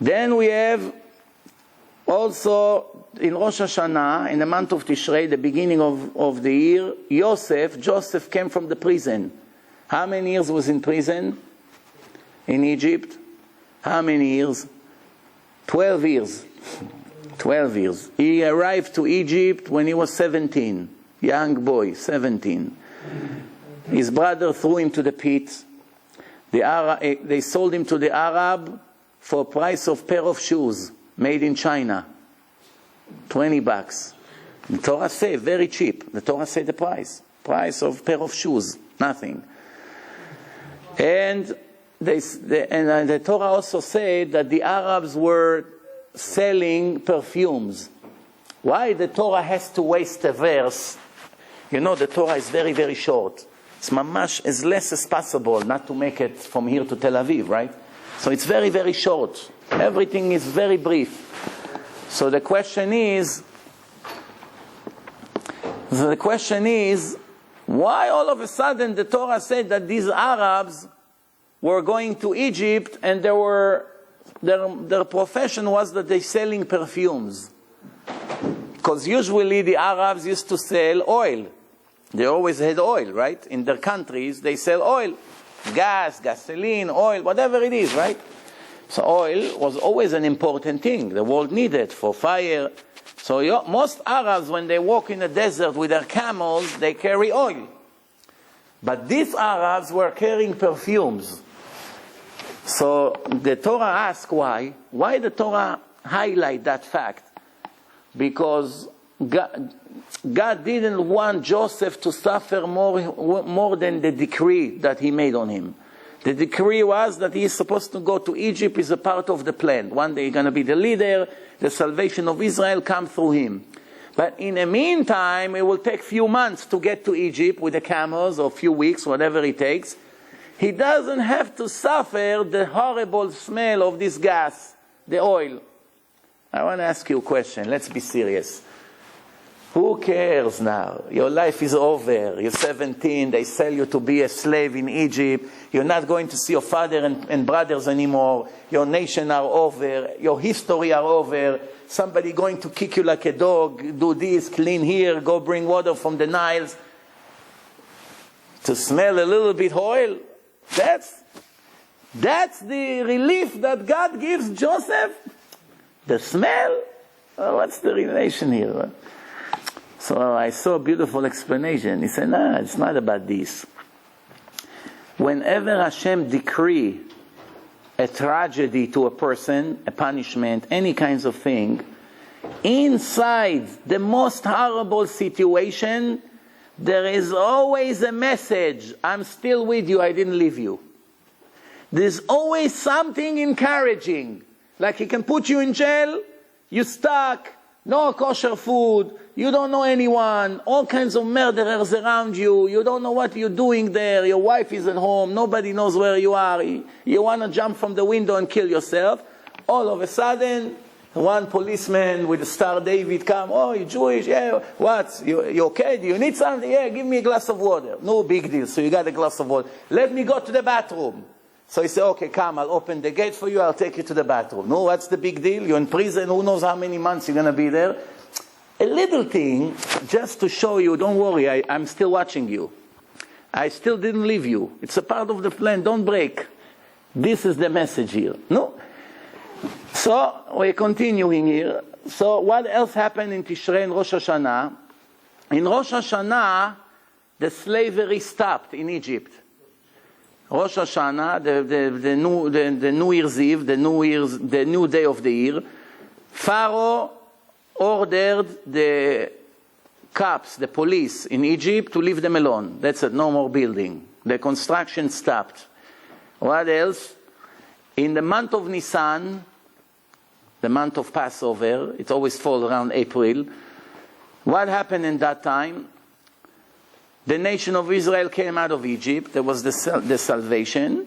Then we have also in Rosh Hashanah, in the month of Tishrei, the beginning of the year, Yosef. Joseph came from the prison. How many years was in prison? In Egypt? How many years? 12 years. 12 years. He arrived to Egypt when he was 17. Young boy, 17. His brother threw him to the pit. They sold him to the Arab for a price of pair of shoes made in China. $20. The Torah say very cheap. The Torah say the price. Price of pair of shoes. Nothing. And the Torah also said that the Arabs were selling perfumes. Why the Torah has to waste a verse? You know, the Torah is very, very short. It's mamash as less as possible, not to make it from here to Tel Aviv, right? So it's very, very short. Everything is very brief. So the question is, why all of a sudden the Torah said that these Arabs were going to Egypt and their profession was that they're selling perfumes? Because usually the Arabs used to sell oil. They always had oil, right? In their countries, they sell oil. Gas, gasoline, oil, whatever it is, right? So oil was always an important thing. The world needed for fire. So most Arabs, when they walk in the desert with their camels, they carry oil. But these Arabs were carrying perfumes. So the Torah asks why. Why the Torah highlight that fact? Because God didn't want Joseph to suffer more than the decree that he made on him. The decree was that he is supposed to go to Egypt is a part of the plan. One day he's going to be the leader, the salvation of Israel come through him. But in the meantime, it will take few months to get to Egypt with the camels, or few weeks, whatever it takes. He doesn't have to suffer the horrible smell of this gas, the oil. I want to ask you a question. Let's be serious. Who cares now? Your life is over. You're 17. They sell you to be a slave in Egypt. You're not going to see your father and brothers anymore. Your nation are over. Your history are over. Somebody going to kick you like a dog. Do this, clean here, go bring water from the Niles. To smell a little bit oil. That's the relief that God gives Joseph. The smell? Oh, what's the relation here? So I saw a beautiful explanation. He said, no, it's not about this. Whenever Hashem decree a tragedy to a person, a punishment, any kinds of thing, inside the most horrible situation, there is always a message. I'm still with you, I didn't leave you. There's always something encouraging. Like he can put you in jail, you're stuck, no kosher food, you don't know anyone, all kinds of murderers around you, you don't know what you're doing there, your wife is at home, nobody knows where you are, you want to jump from the window and kill yourself. All of a sudden, one policeman with a Star David come, oh, you're Jewish, yeah, what, you okay, do you need something? Yeah, give me a glass of water. No big deal, so you got a glass of water. Let me go to the bathroom. So he said, okay, come, I'll open the gate for you, I'll take you to the bathroom. No, what's the big deal? You're in prison, who knows how many months you're going to be there? A little thing, just to show you, don't worry, I'm still watching you. I still didn't leave you. It's a part of the plan, don't break. This is the message here. No? So, we're continuing here. So, what else happened in Tishrei and Rosh Hashanah? In Rosh Hashanah, the slavery stopped in Egypt. Rosh Hashanah, the New Year's Eve, the new day of the year, Pharaoh ordered the cops, the police in Egypt, to leave them alone. That's it, no more building. The construction stopped. What else? In the month of Nisan, the month of Passover, it always falls around April. What happened in that time? The nation of Israel came out of Egypt. There was the salvation.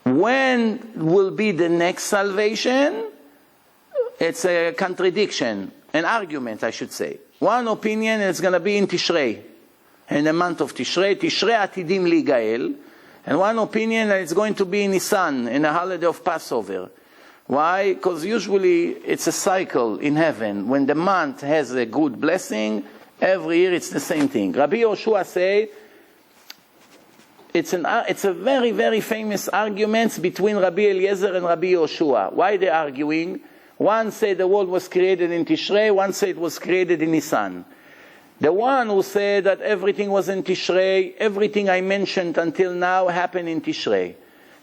When will be the next salvation? It's a contradiction, an argument, I should say. One opinion is going to be in Tishrei, in the month of Tishrei. Tishrei atidim ligael. And one opinion that it's going to be in Nisan, in the holiday of Passover. Why? Because usually it's a cycle in heaven. When the month has a good blessing, every year it's the same thing. Rabbi Yoshua say, it's a very, very famous argument between Rabbi Eliezer and Rabbi Yoshua. Why they arguing? One said the world was created in Tishrei, one said it was created in Nisan. The one who said that everything was in Tishrei, everything I mentioned until now happened in Tishrei.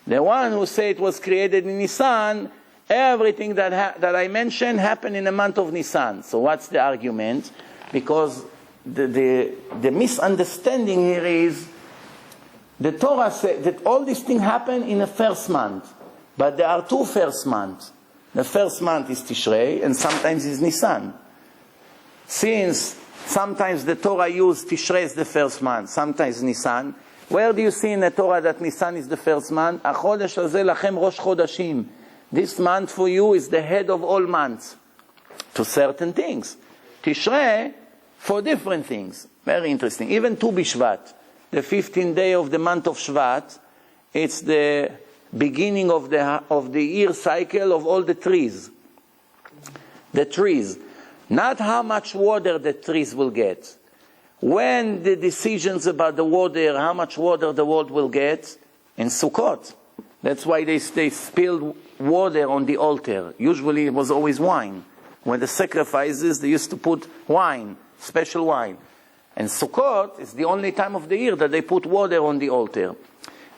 The one who said it was created in Nisan, everything that I mentioned happened in the month of Nisan. So what's the argument? Because the misunderstanding here is, the Torah said that all these things happen in the first month. But there are two first months. The first month is Tishrei, and sometimes is Nisan. Since sometimes the Torah used Tishrei as the first month, sometimes Nisan, where do you see in the Torah that Nisan is the first month? Achodesh hazeh lachem rosh chodashim. This month for you is the head of all months. To certain things. Tishrei for different things. Very interesting. Even Tu B'Shvat, the 15th day of the month of Shvat, it's the beginning of the year cycle of all the trees. The trees. Not how much water the trees will get. When the decisions about the water, how much water the world will get, in Sukkot. That's why they spilled water on the altar. Usually it was always wine. When the sacrifices, they used to put wine, special wine. And Sukkot is the only time of the year that they put water on the altar.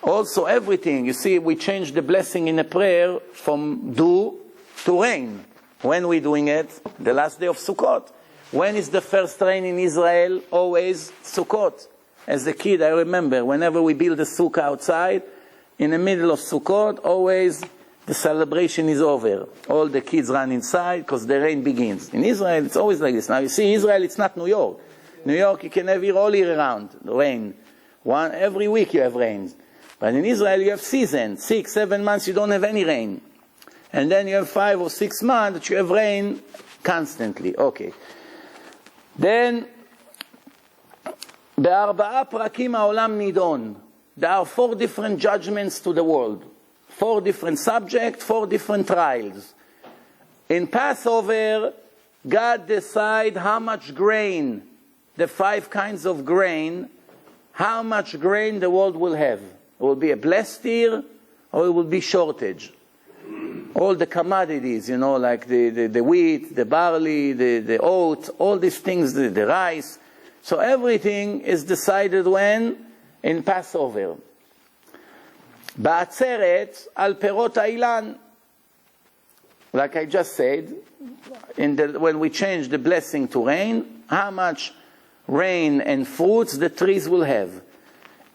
Also everything, you see, we change the blessing in a prayer from dew to rain. When we're doing it? The last day of Sukkot. When is the first rain in Israel? Always Sukkot. As a kid, I remember, whenever we build a sukkah outside, in the middle of Sukkot, always the celebration is over. All the kids run inside because the rain begins. In Israel, it's always like this. Now you see, Israel, it's not New York. New York, you can have it all year round, rain. Every week you have rain. But in Israel, you have season. 6, 7 months, you don't have any rain. And then you have 5 or 6 months that you have rain constantly. Okay. Then, בארבעה פרקים העולם נידון. There are 4 different judgments to the world. 4 different subjects, 4 different trials. In Passover, God decides how much grain, the 5 kinds of grain, how much grain the world will have. It will be a blessed year, or it will be shortage. All the commodities, like the wheat, the barley, the oat, all these things, the rice. So everything is decided when? In Passover. בעצרת על פירות האילן. Like I just said, when we change the blessing to rain, how much rain and fruits the trees will have.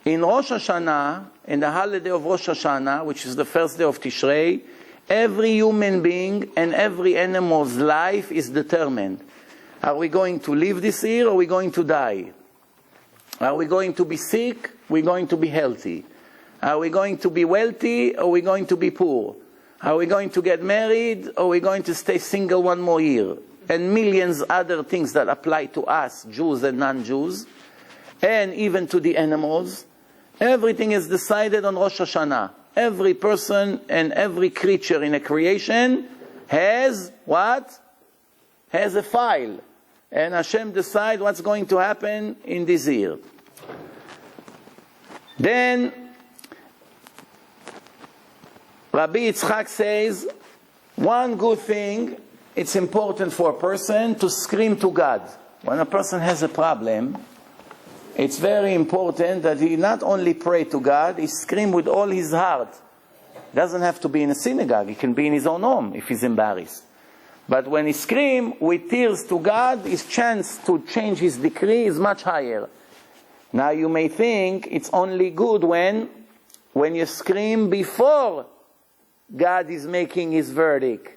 In Rosh Hashanah, in the holiday of Rosh Hashanah, which is the first day of Tishrei, every human being and every animal's life is determined. Are we going to live this year or are we going to die? Are we going to be sick? Are we going to be healthy? Are we going to be wealthy or are we going to be poor? Are we going to get married or are we going to stay single one more year? And millions other things that apply to us, Jews and non-Jews, and even to the animals. Everything is decided on Rosh Hashanah. Every person and every creature in a creation has what? Has a file. And Hashem decides what's going to happen in this year. Then, Rabbi Yitzchak says, one good thing, it's important for a person to scream to God. When a person has a problem, it's very important that he not only pray to God, he scream with all his heart. Doesn't have to be in a synagogue. He can be in his own home if he's embarrassed. But when he scream with tears to God, his chance to change his decree is much higher. Now you may think it's only good when you scream before God is making his verdict.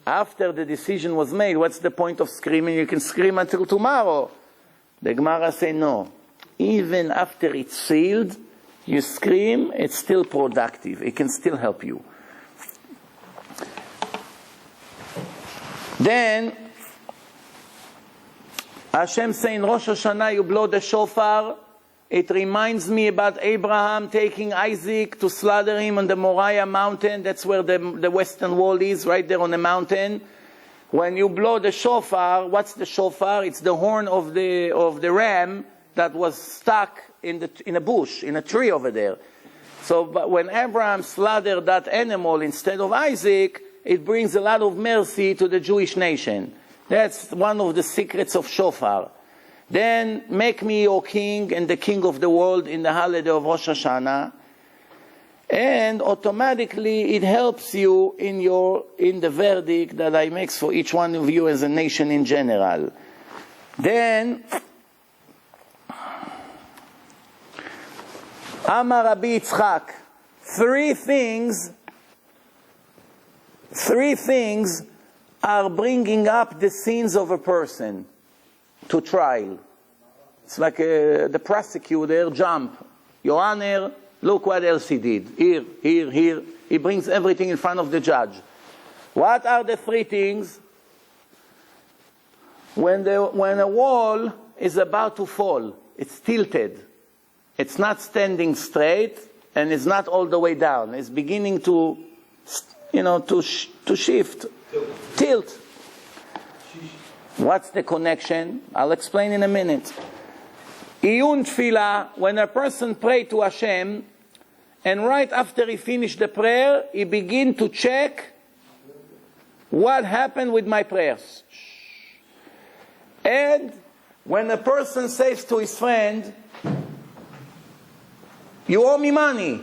After the decision was made, what's the point of screaming? You can scream until tomorrow. The Gemara say no. Even after it's sealed, you scream, it's still productive. It can still help you. Then, Hashem say in Rosh Hashanah, you blow the shofar. It reminds me about Abraham taking Isaac to slaughter him on the Moriah mountain. That's where the western wall is, right there on the mountain. When you blow the shofar, what's the shofar? It's the horn of the ram that was stuck in a bush, in a tree over there. So but when Abraham slaughtered that animal instead of Isaac, it brings a lot of mercy to the Jewish nation. That's one of the secrets of shofar. Then make me your king and the king of the world in the holiday of Rosh Hashanah. And automatically it helps you in the verdict that I make for each one of you as a nation in general. Then Amar Rabbi Yitzchak, three things are bringing up the sins of a person to trial. It's like the prosecutor jump. Your Honor, look what else he did. Here. He brings everything in front of the judge. What are the 3 things? When a wall is about to fall, it's tilted. It's not standing straight, and it's not all the way down. It's beginning to shift. Tilt. What's the connection? I'll explain in a minute. Iyun tefillah, when a person prays to Hashem, and right after he finished the prayer, he begins to check what happened with my prayers. And when a person says to his friend, you owe me money,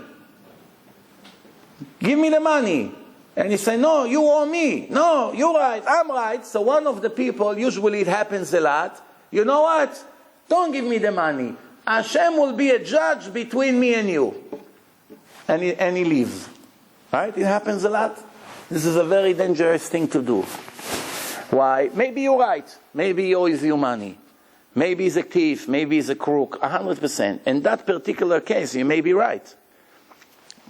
give me the money. And he says, no, you owe me. No, you're right, I'm right. So one of the people, usually it happens a lot, you know what? Don't give me the money. Hashem will be a judge between me and you. And he leaves. Right? It happens a lot. This is a very dangerous thing to do. Why? Maybe you're right. Maybe he owes you money. Maybe he's a thief. Maybe he's a crook. 100%. In that particular case, you may be right.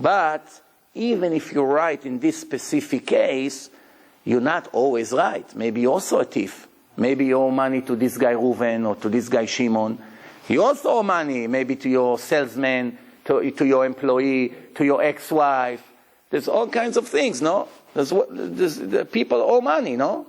But even if you're right in this specific case, you're not always right. Maybe you're also a thief. Maybe you owe money to this guy Reuven or to this guy Shimon. You also owe money maybe to your salesman, to your employee, to your ex-wife. There's all kinds of things, no? The people owe money, no?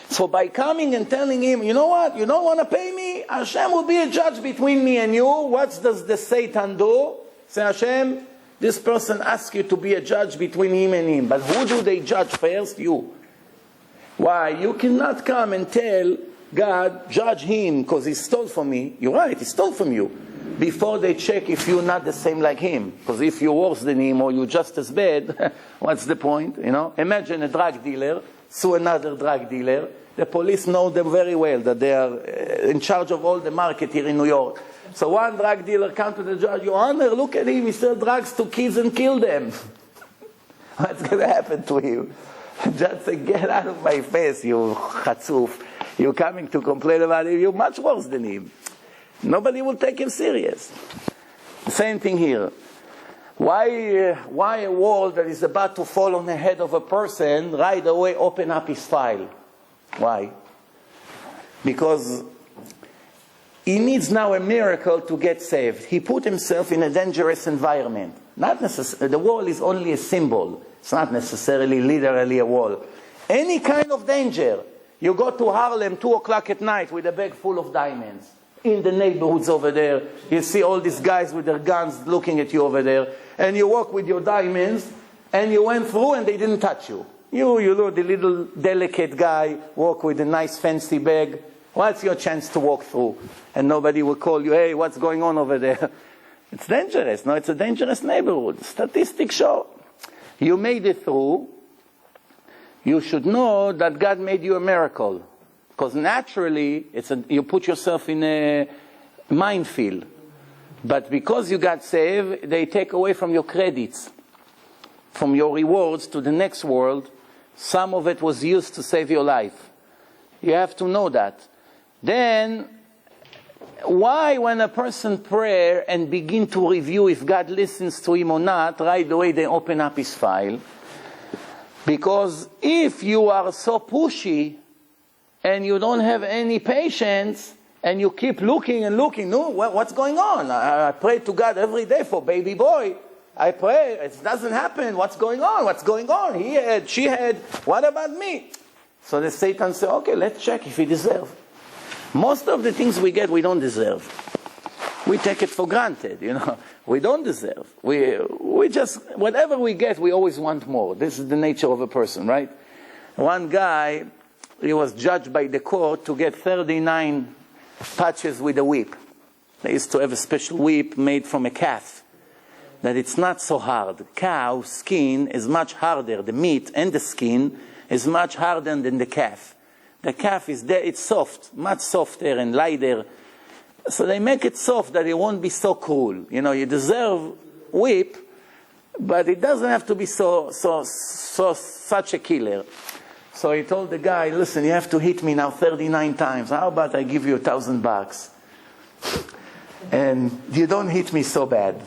So by coming and telling him, you know what, you don't want to pay me? Hashem will be a judge between me and you. What does the Satan do? Say, Hashem, this person asks you to be a judge between him and him. But who do they judge first? You. Why? You cannot come and tell God, judge him because he stole from me. You're right, he stole from you. Before they check if you're not the same like him. Because if you're worse than him or you're just as bad, what's the point? You know? Imagine a drug dealer sue another drug dealer. The police know them very well, that they are in charge of all the market here in New York. So one drug dealer comes to the judge, Your Honor, look at him, he sells drugs to kids and kill them. What's going to happen to him? The judge said, get out of my face, you chatzuf. You're coming to complain about him, you're much worse than him. Nobody will take him serious. Same thing here. Why a wall that is about to fall on the head of a person right away open up his file? Why? Because he needs now a miracle to get saved. He put himself in a dangerous environment. The wall is only a symbol. It's not necessarily literally a wall. Any kind of danger. You go to Harlem 2 o'clock at night with a bag full of diamonds. In the neighborhoods over there, you see all these guys with their guns looking at you over there. And you walk with your diamonds, and you went through and they didn't touch you. You know, the little delicate guy, walk with a nice fancy bag. What's your chance to walk through? And nobody will call you, hey, what's going on over there? It's dangerous. No, it's a dangerous neighborhood. Statistics show. You made it through. You should know that God made you a miracle. Because naturally, you put yourself in a minefield. But because you got saved, they take away from your credits, from your rewards to the next world. Some of it was used to save your life. You have to know that. Then, why when a person pray and begin to review if God listens to him or not, right away they open up his file? Because if you are so pushy and you don't have any patience and you keep looking and looking, no, what's going on? I pray to God every day for baby boy. I pray, it doesn't happen. What's going on? What's going on? He had, she had, what about me? So the Satan says, okay, let's check if he deserves. Most of the things we get, we don't deserve. We take it for granted, you know. We don't deserve. We just, whatever we get, we always want more. This is the nature of a person, right? One guy, he was judged by the court to get 39 touches with a whip. They used to have a special whip made from a calf, that it's not so hard. Cow skin is much harder. The meat and the skin is much harder than the calf. The calf is there, it's soft, much softer and lighter. So they make it soft that it won't be so cruel. You know, you deserve whip, but it doesn't have to be such a killer. So he told the guy, listen, you have to hit me now 39 times. How about I give you $1,000? And you don't hit me so bad.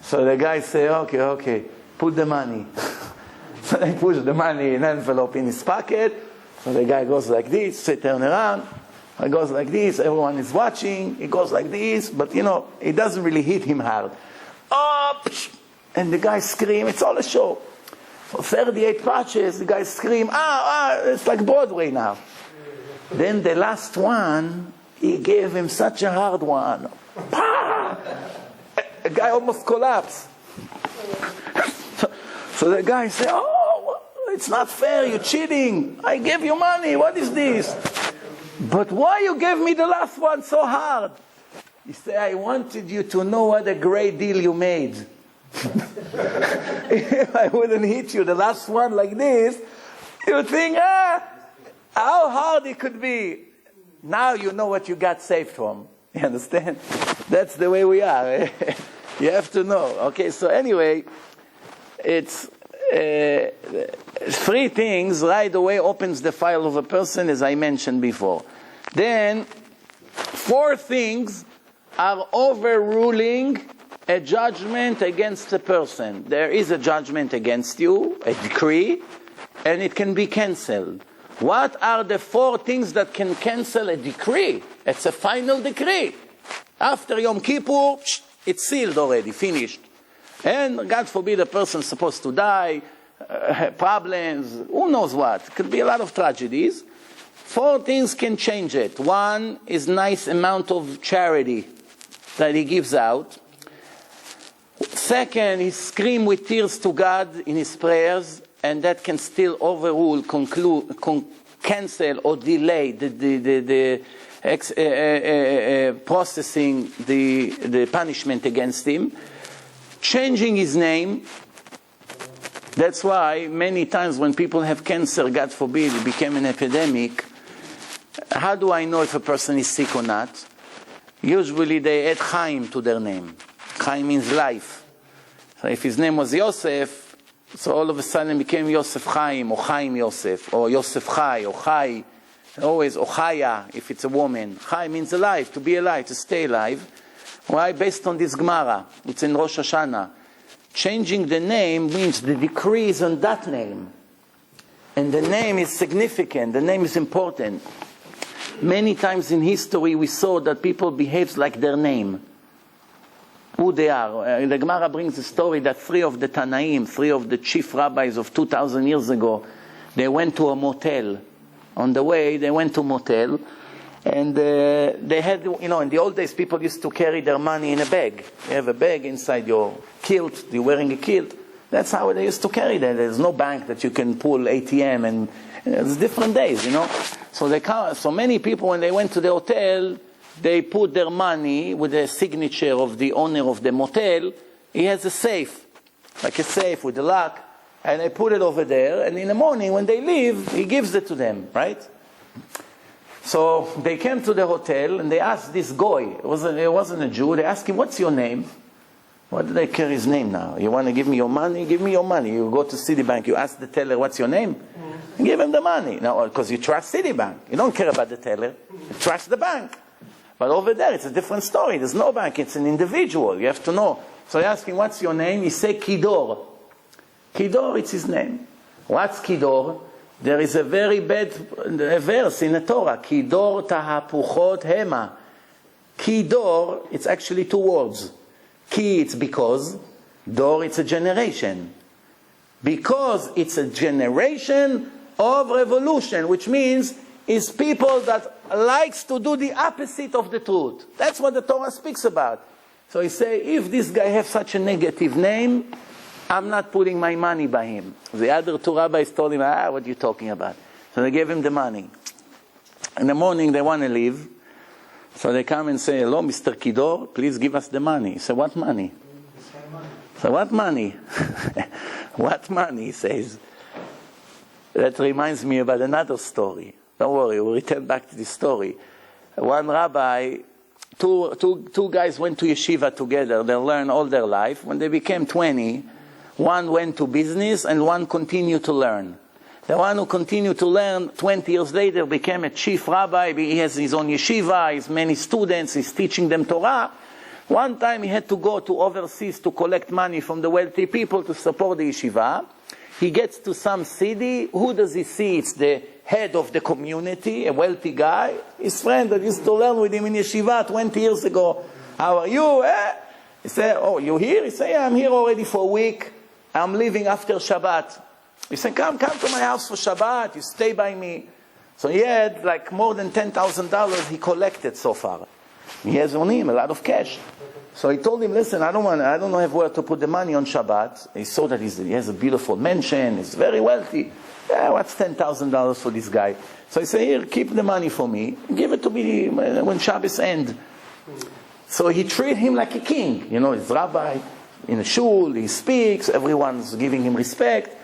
So the guy said, okay, put the money. So they push the money in an envelope in his pocket. So the guy goes like this, they turn around. He goes like this, everyone is watching. He goes like this, but you know, it doesn't really hit him hard. Oh, and the guy screams, it's all a show. For 38 patches, the guy screams, it's like Broadway now. Then the last one, he gave him such a hard one. The guy almost collapsed. So the guy said, it's not fair, you're cheating. I gave you money, what is this? But why you gave me the last one so hard? He said, I wanted you to know what a great deal you made. If I wouldn't hit you the last one like this, you would think, how hard it could be. Now you know what you got saved from. You understand? That's the way we are. You have to know. Okay, so anyway, it's three things right away opens the file of a person, as I mentioned before. Then, four things are overruling a judgment against a person. There is a judgment against you, a decree, and it can be cancelled. What are the four things that can cancel a decree? It's a final decree. After Yom Kippur, it's sealed already, finished. And God forbid a person is supposed to die, problems, who knows what. It could be a lot of tragedies. Four things can change it. One is nice amount of charity that he gives out. Second, he screams with tears to God in his prayers, and that can still overrule, cancel or delay processing the punishment against him. Changing his name. That's why many times when people have cancer, God forbid, it became an epidemic. How do I know if a person is sick or not? Usually they add Chaim to their name. Chaim means life. So if his name was Yosef, so all of a sudden it became Yosef Chaim, or Chaim Yosef, or Yosef Chai, or Chai, always, or Chaya, if it's a woman. Chai means alive, to be alive, to stay alive. Why? Based on this Gemara. It's in Rosh Hashanah. Changing the name means the decree is on that name. And the name is significant, the name is important. Many times in history we saw that people behave like their name. Who they are. The Gemara brings the story that three of the Tanaim, three of the chief rabbis of 2,000 years ago, they went to a motel. On the way, they went to a motel, and they had, in the old days, people used to carry their money in a bag. You have a bag inside your kilt, you're wearing a kilt. That's how they used to carry that. There's no bank that you can pull ATM, and it's different days, So many people, when they went to the hotel, they put their money with the signature of the owner of the motel. He has a safe, like a safe with a lock, and they put it over there, and in the morning when they leave, he gives it to them, right? So they came to the hotel, and they asked this guy, it wasn't a Jew, they asked him, what's your name? Why do they care his name now? You want to give me your money? Give me your money. You go to Citibank, you ask the teller, what's your name? Give him the money. No, because you trust Citibank. You don't care about the teller. You trust the bank. But over there, it's a different story. There's no bank. It's an individual. You have to know. So I ask him, what's your name? He said, Kidor. Kidor, it's his name. What's Kidor? There is a very bad verse in the Torah. Kidor tahapuchot hema. Kidor, it's actually two words. Ki, it's because. Dor, it's a generation. Because it's a generation of revolution, which means is people that likes to do the opposite of the truth. That's what the Torah speaks about. So he say, if this guy has such a negative name, I'm not putting my money by him. The other two rabbis told him, what are you talking about? So they gave him the money. In the morning they want to leave. So they come and say, hello, Mr. Kidor, please give us the money. He said, what money? So what money? What money, he says. That reminds me about another story. Don't worry, we'll return back to this story. One rabbi, two guys went to yeshiva together. They learned all their life. When they became 20, one went to business and one continued to learn. The one who continued to learn 20 years later became a chief rabbi. He has his own yeshiva, he has many students, he's teaching them Torah. One time he had to go to overseas to collect money from the wealthy people to support the yeshiva. He gets to some city. Who does he see? It's the head of the community, a wealthy guy. His friend that used to learn with him in yeshiva 20 years ago. How are you? He said, oh, you here? He said, yeah, I'm here already for a week. I'm leaving after Shabbat. He said, come to my house for Shabbat. You stay by me. So he had like more than $10,000 he collected so far. He has on him a lot of cash. So he told him, listen, I don't have where to put the money on Shabbat. He saw that he has a beautiful mansion, he's very wealthy. Yeah, what's $10,000 for this guy? So he said, here, keep the money for me. Give it to me when Shabbos ends. So he treated him like a king. He's rabbi in a shul, he speaks, everyone's giving him respect.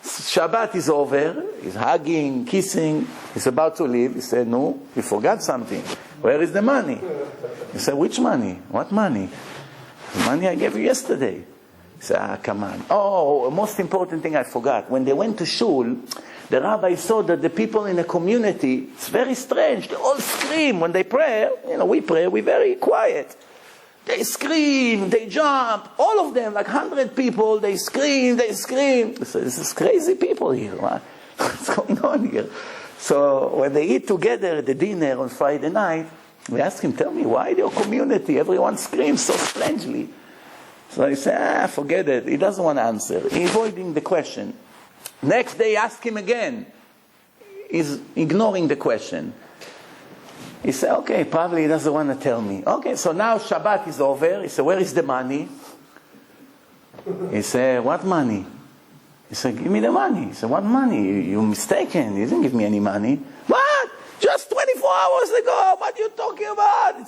Shabbat is over, he's hugging, kissing, he's about to leave. He said, no, you forgot something. Where is the money? He said, which money? What money? The money I gave you yesterday. He He said, come on. Oh, most important thing I forgot. When they went to shul, the rabbi saw that the people in the community, it's very strange, they all scream when they pray. We pray, we're very quiet. They scream, they jump, all of them, like 100 people, they scream. So this is crazy people here. What's going on here? So when they eat together at the dinner on Friday night, we ask him, tell me, why your community, everyone screams so strangely? So he said, forget it. He doesn't want to answer. He's avoiding the question. Next day, ask him again. He's ignoring the question. He said, okay, probably he doesn't want to tell me. Okay, so now Shabbat is over. He said, where is the money? He said, what money? He said, give me the money. He said, what money? You're mistaken. You didn't give me any money. What? Just 24 hours ago. What are you talking about?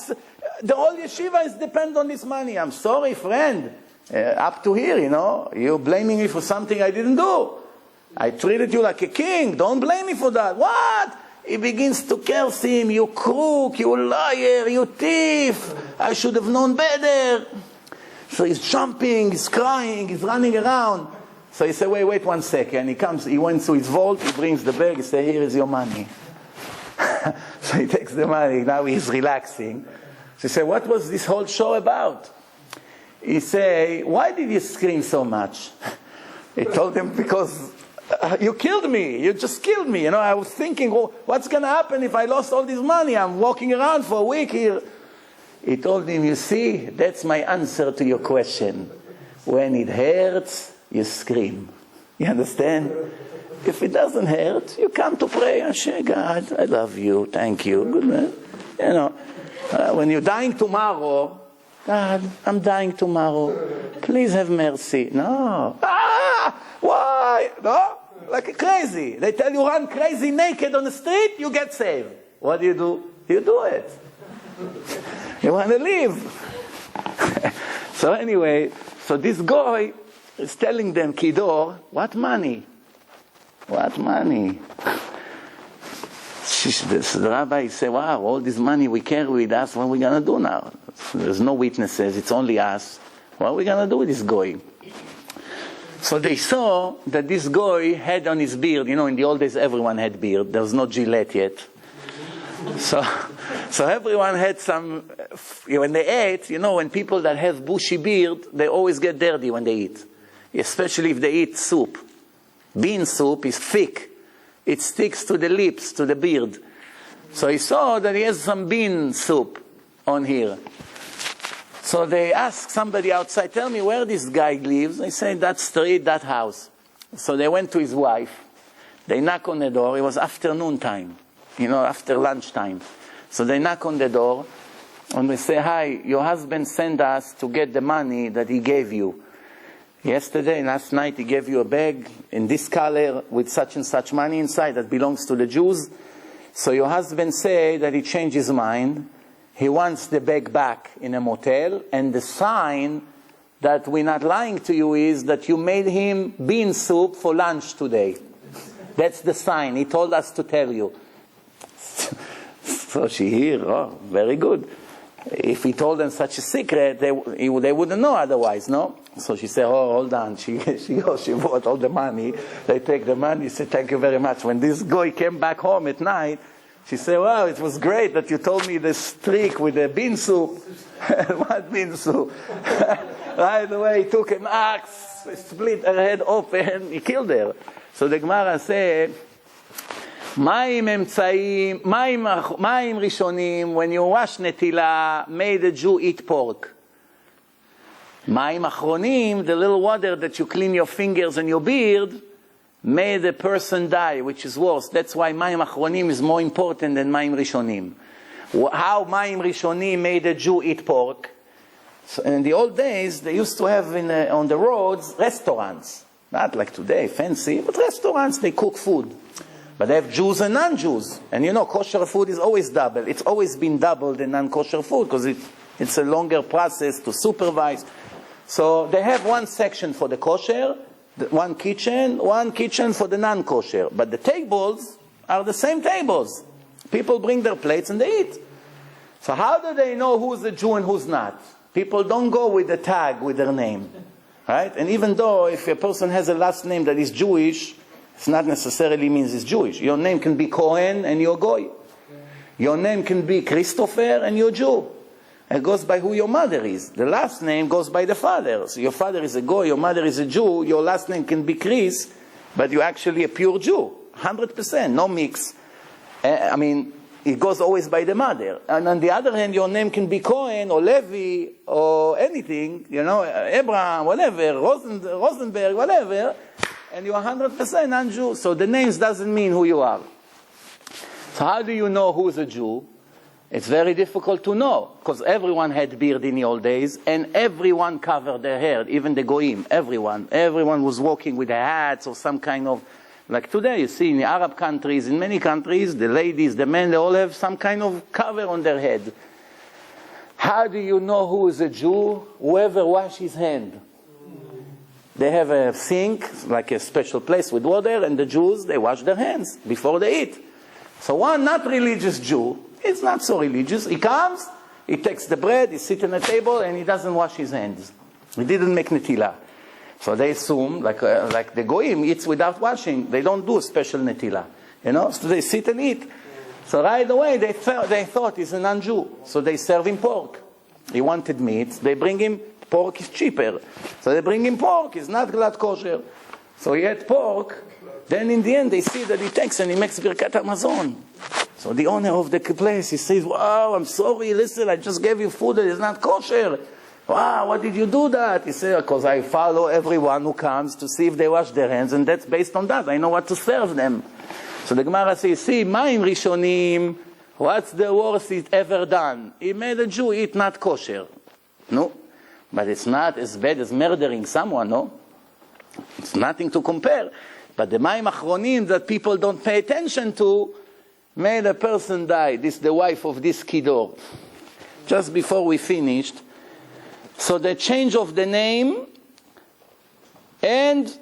The whole yeshiva is dependent on this money. I'm sorry, friend. Up to here, You're blaming me for something I didn't do. I treated you like a king. Don't blame me for that. What? He begins to curse him. You crook, you liar, you thief. I should have known better. So he's jumping, he's crying, he's running around. So he said, wait 1 second. He went to his vault, he brings the bag, he said, here is your money. So he takes the money, now he's relaxing. So he said, what was this whole show about? He said, why did you scream so much? He told him, because you killed me. You just killed me. I was thinking, what's going to happen if I lost all this money? I'm walking around for a week here. He told him, you see, that's my answer to your question. When it hurts, you scream. You understand? If it doesn't hurt, you come to pray and say, God, I love you. Thank you. Good man. When you're dying tomorrow, God, I'm dying tomorrow. Please have mercy. No. Why? No? Like crazy. They tell you run crazy naked on the street, you get saved. What do? You do it. You want to live. So anyway, this guy is telling them, Kidor, what money? What money? The rabbi said, wow, all this money we carry with us, what are we going to do now? There's no witnesses, it's only us. What are we going to do with this guy? So they saw that this guy had on his beard, in the old days everyone had beard, there was no Gillette yet. So everyone had some, when they ate, when people that have bushy beard, they always get dirty when they eat. Especially if they eat soup. Bean soup is thick. It sticks to the lips, to the beard. So he saw that he has some bean soup on here. So they asked somebody outside, tell me where this guy lives. They said, that street, that house. So they went to his wife. They knock on the door. It was afternoon time, after lunchtime. So they knock on the door and they say, hi, your husband sent us to get the money that he gave you. Last night he gave you a bag in this color with such and such money inside that belongs to the Jews. So your husband said that he changed his mind. He wants the bag back in a motel, and the sign that we're not lying to you is that you made him bean soup for lunch today. That's the sign. He told us to tell you. So she hear, oh, very good. If he told them such a secret, they wouldn't know otherwise, no? So she said, oh, hold on. She goes, she bought all the money. They take the money. She said, thank you very much. When this guy came back home at night, she said, wow, it was great that you told me this trick with the bean soup. What bean soup? Right away, he took an axe, split her head open, he killed her. So the Gemara said, מים ראשונים, when you wash netilah, made the Jew eat pork. מים אחרונים, the little water that you clean your fingers and your beard, made the person die, which is worse. That's why מים אחרונים is more important than מים ראשונים. How מים ראשונים made the Jew eat pork? So in the old days, they used to have on the roads restaurants. Not like today, fancy, but restaurants, they cook food. But they have Jews and non-Jews. And kosher food is always double. It's always been doubled in non-kosher food because it's a longer process to supervise. So they have one section for the kosher, one kitchen for the non-kosher. But the tables are the same tables. People bring their plates and they eat. So how do they know who's a Jew and who's not? People don't go with the tag with their name. Right? And even though if a person has a last name that is Jewish, it's not necessarily means he's Jewish. Your name can be Cohen and you're Goy. Your name can be Christopher and you're Jew. It goes by who your mother is. The last name goes by the father. So your father is a Goy, your mother is a Jew, your last name can be Chris, but you're actually a pure Jew. 100%, no mix. It goes always by the mother. And on the other hand, your name can be Cohen or Levi or anything, Abraham, whatever, Rosenberg, whatever, and you're 100% non-Jew. So the names doesn't mean who you are. So how do you know who's a Jew? It's very difficult to know, because everyone had beard in the old days, and everyone covered their hair, even the Goyim, everyone. Everyone was walking with hats or some kind of, like today, you see in the Arab countries, in many countries, the ladies, the men, they all have some kind of cover on their head. How do you know who is a Jew? Whoever washes his hand. They have a sink, like a special place with water, and the Jews, they wash their hands before they eat. So one not religious Jew, he's not so religious, he comes, he takes the bread, he sits on the table, and he doesn't wash his hands. He didn't make netilah. So they assume, like the Goyim eats without washing, they don't do special netilah. So they sit and eat. So right away they thought he's a non-Jew. So they serve him pork. He wanted meat, they bring him, pork is cheaper. So they bring him pork, it's not glad kosher. So he had pork, then in the end they see that he takes and he makes Birkat HaMazon. So the owner of the place, he says, wow, I'm sorry, listen, I just gave you food that is not kosher. Wow, what did you do that? He said, because I follow everyone who comes to see if they wash their hands, and that's based on that. I know what to serve them. So the Gemara says, see, Mayim Rishonim, what's the worst he's ever done? He made a Jew eat not kosher. No, but it's not as bad as murdering someone, no? It's nothing to compare. But the Mayim Achronim that people don't pay attention to, made a person die. This is the wife of this Kidor. Just before we finished, so the change of the name, and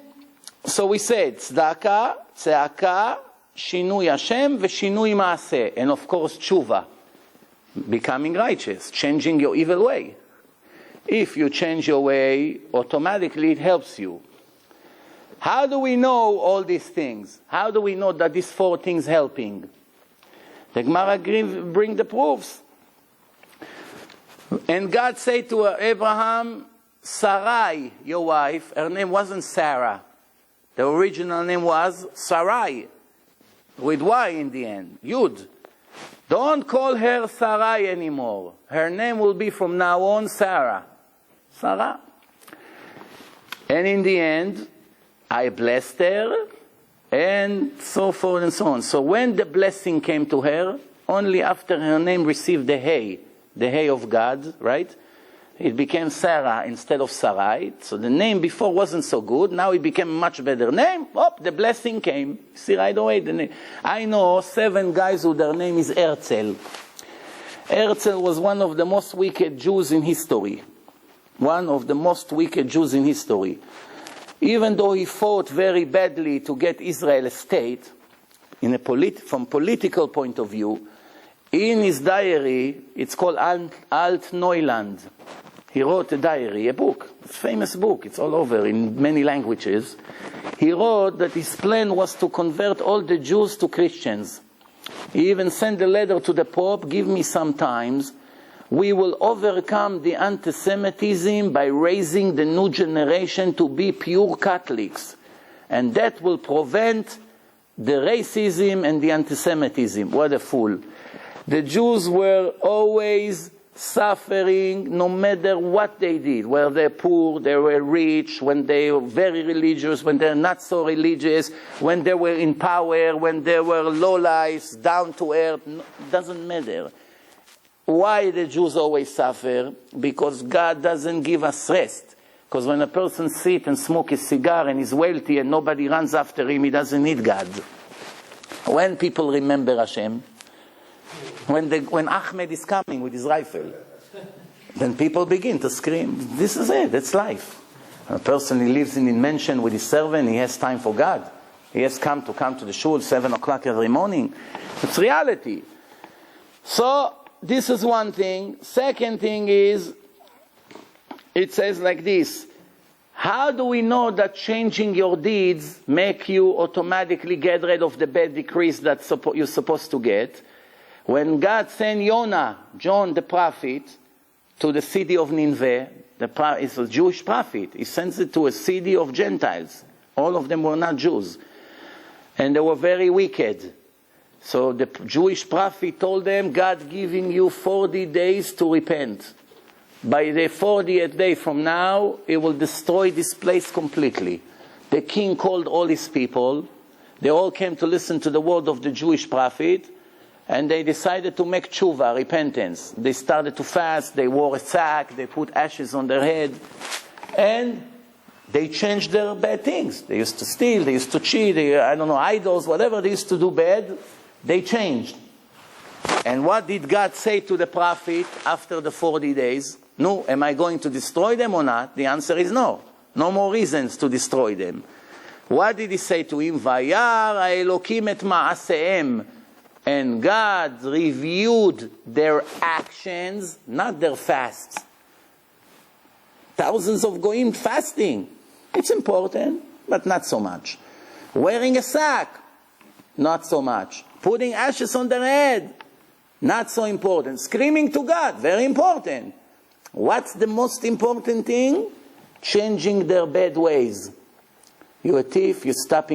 so we said, tzedakah, tzeaka, shinui Hashem, veshinui maaseh, and of course tshuva, becoming righteous, changing your evil way. If you change your way, automatically it helps you. How do we know all these things? How do we know that these four things helping? The Gemara bring the proofs. And God said to Abraham, Sarai, your wife, her name wasn't Sarah. The original name was Sarai, with Y in the end, Yud. Don't call her Sarai anymore. Her name will be from now on Sarah. Sarah. And in the end, I blessed her, and so forth and so on. So when the blessing came to her, only after her name received the hay of God, right? It became Sarah instead of Sarai. So the name before wasn't so good. Now it became a much better name. Oh, the blessing came. See right away the name. I know 7 guys who their name is Herzl. Herzl was one of the most wicked Jews in history. One of the most wicked Jews in history. Even though he fought very badly to get Israel a state, from political point of view, in his diary, it's called Alt Neuland. He wrote a diary, a book, a famous book, it's all over in many languages. He wrote that his plan was to convert all the Jews to Christians. He even sent a letter to the Pope, give me some time. We will overcome the anti-Semitism by raising the new generation to be pure Catholics. And that will prevent the racism and the anti-Semitism. What a fool. The Jews were always suffering no matter what they did. Were they poor, they were rich, when they were very religious, when they were not so religious, when they were in power, when they were lowlifes, down to earth, doesn't matter. Why the Jews always suffer? Because God doesn't give us rest. Because when a person sits and smokes a cigar and is wealthy and nobody runs after him, he doesn't need God. When people remember Hashem, when Ahmed is coming with his rifle, then people begin to scream. This is it, that's life. A person, he lives in a mansion with his servant, he has time for God. He has come to the shul 7 o'clock every morning. It's reality. So, this is one thing. Second thing is, it says like this, How do we know that changing your deeds make you automatically get rid of the bad decrees that you're supposed to get? When God sent John the prophet, to the city of Nineveh, it's a Jewish prophet. He sends it to a city of Gentiles. All of them were not Jews. And they were very wicked. So the Jewish prophet told them, God giving you 40 days to repent. By the 40th day from now, he will destroy this place completely. The king called all his people. They all came to listen to the word of the Jewish prophet. And they decided to make tshuva, repentance. They started to fast, they wore a sack, they put ashes on their head. And they changed their bad things. They used to steal, they used to cheat, idols, whatever they used to do bad, they changed. And what did God say to the prophet after the 40 days? No, am I going to destroy them or not? The answer is no. No more reasons to destroy them. What did he say to him? Vayar ha'elokim et ma'asehem. And God reviewed their actions, not their fasts. Thousands of goyim fasting. It's important, but not so much. Wearing a sack, not so much. Putting ashes on their head, not so important. Screaming to God, very important. What's the most important thing? Changing their bad ways. You're a thief, you stop,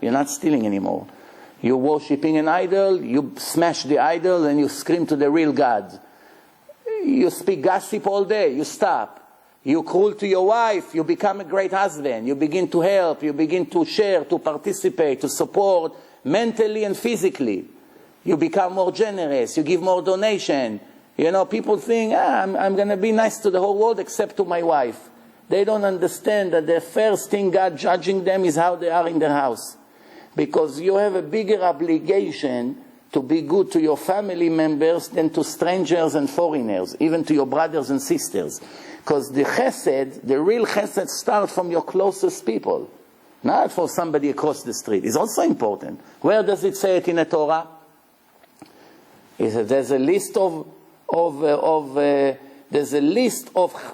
you're not stealing anymore. You're worshipping an idol, you smash the idol and you scream to the real God. You speak gossip all day, you stop. You're cruel to your wife, you become a great husband. You begin to help, you begin to share, to participate, to support mentally and physically. You become more generous, you give more donation. People think, I'm going to be nice to the whole world except to my wife. They don't understand that the first thing God judging them is how they are in their house. Because you have a bigger obligation to be good to your family members than to strangers and foreigners, even to your brothers and sisters. Because the chesed, the real chesed, starts from your closest people, not for somebody across the street. It's also important. Where does it say it in the Torah? There's a list of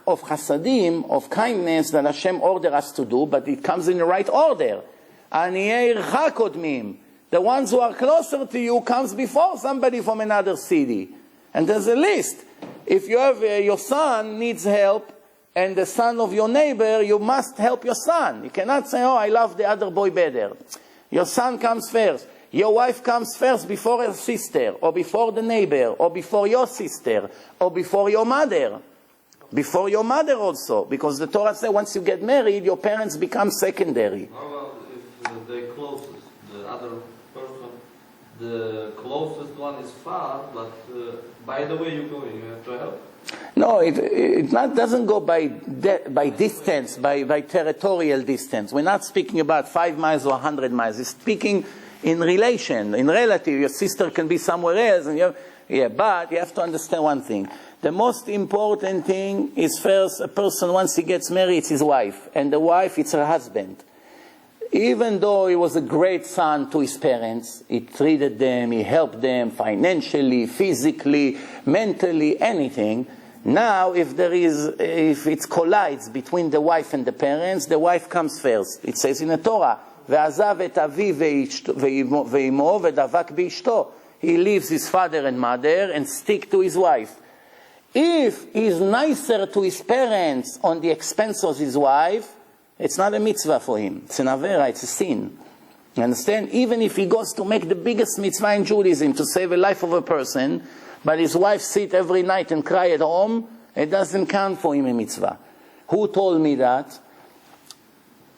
chasadim, of kindness that Hashem ordered us to do, but it comes in the right order. The ones who are closer to you comes before somebody from another city. And there's a list. If you have your son needs help and the son of your neighbor, you must help your son. You cannot say, I love the other boy better. Your son comes first. Your wife comes first before her sister, or before the neighbor, or before your sister, or before your mother. Before your mother also. Because the Torah says once you get married, your parents become secondary. If the closest, the other person, the closest one is far, but by the way you go, you have to help. No, it doesn't go by distance, by territorial distance. We're not speaking about 5 miles or 100 miles. It's speaking in relation, in relative. Your sister can be somewhere else, and but you have to understand one thing. The most important thing is first, a person, once he gets married, it's his wife, and the wife, it's her husband. Even though he was a great son to his parents, he treated them, he helped them financially, physically, mentally, anything. Now, if it collides between the wife and the parents, the wife comes first. It says in the Torah, "Ve'azav et aviv ve'imo ve'davak be'ishto." He leaves his father and mother and stick to his wife. If he's nicer to his parents on the expense of his wife, it's not a mitzvah for him. It's an avera, it's a sin. You understand? Even if he goes to make the biggest mitzvah in Judaism to save a life of a person, but his wife sit every night and cry at home, it doesn't count for him a mitzvah. Who told me that?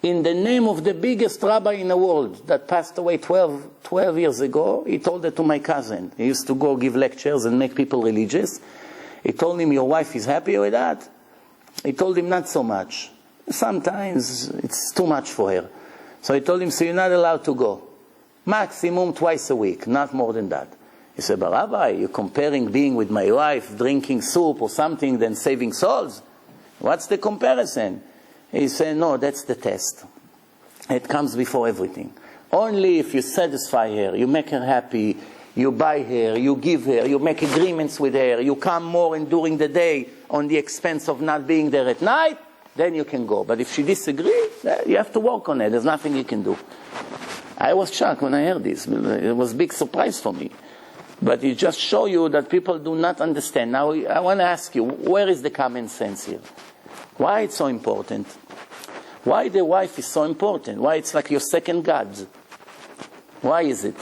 In the name of the biggest rabbi in the world that passed away 12 years ago, he told it to my cousin. He used to go give lectures and make people religious. He told him, your wife is happy with that? He told him, not so much. Sometimes it's too much for her. So he told him, so you're not allowed to go. Maximum twice a week, not more than that. He said, but Rabbi, you're comparing being with my wife, drinking soup or something, than saving souls? What's the comparison? He said, no, that's the test. It comes before everything. Only if you satisfy her, you make her happy, you buy her, you give her, you make agreements with her, you come more and during the day on the expense of not being there at night, then you can go. But if she disagrees, you have to work on it. There's nothing you can do. I was shocked when I heard this. It was a big surprise for me. But it just shows you that people do not understand. Now, I want to ask you, where is the common sense here? Why it's so important? Why the wife is so important? Why it's like your second God? Why is it?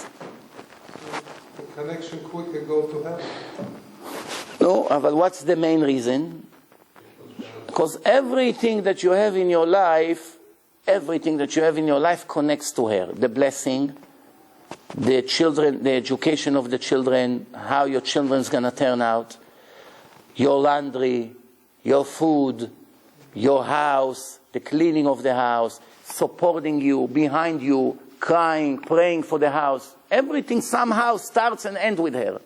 The connection quicker go to heaven. No, but what's the main reason? Because everything that you have in your life, connects to her. The blessing, the children, the education of the children, how your children's going to turn out, your laundry, your food, your house, the cleaning of the house, supporting you, behind you, crying, praying for the house. Everything somehow starts and ends with her.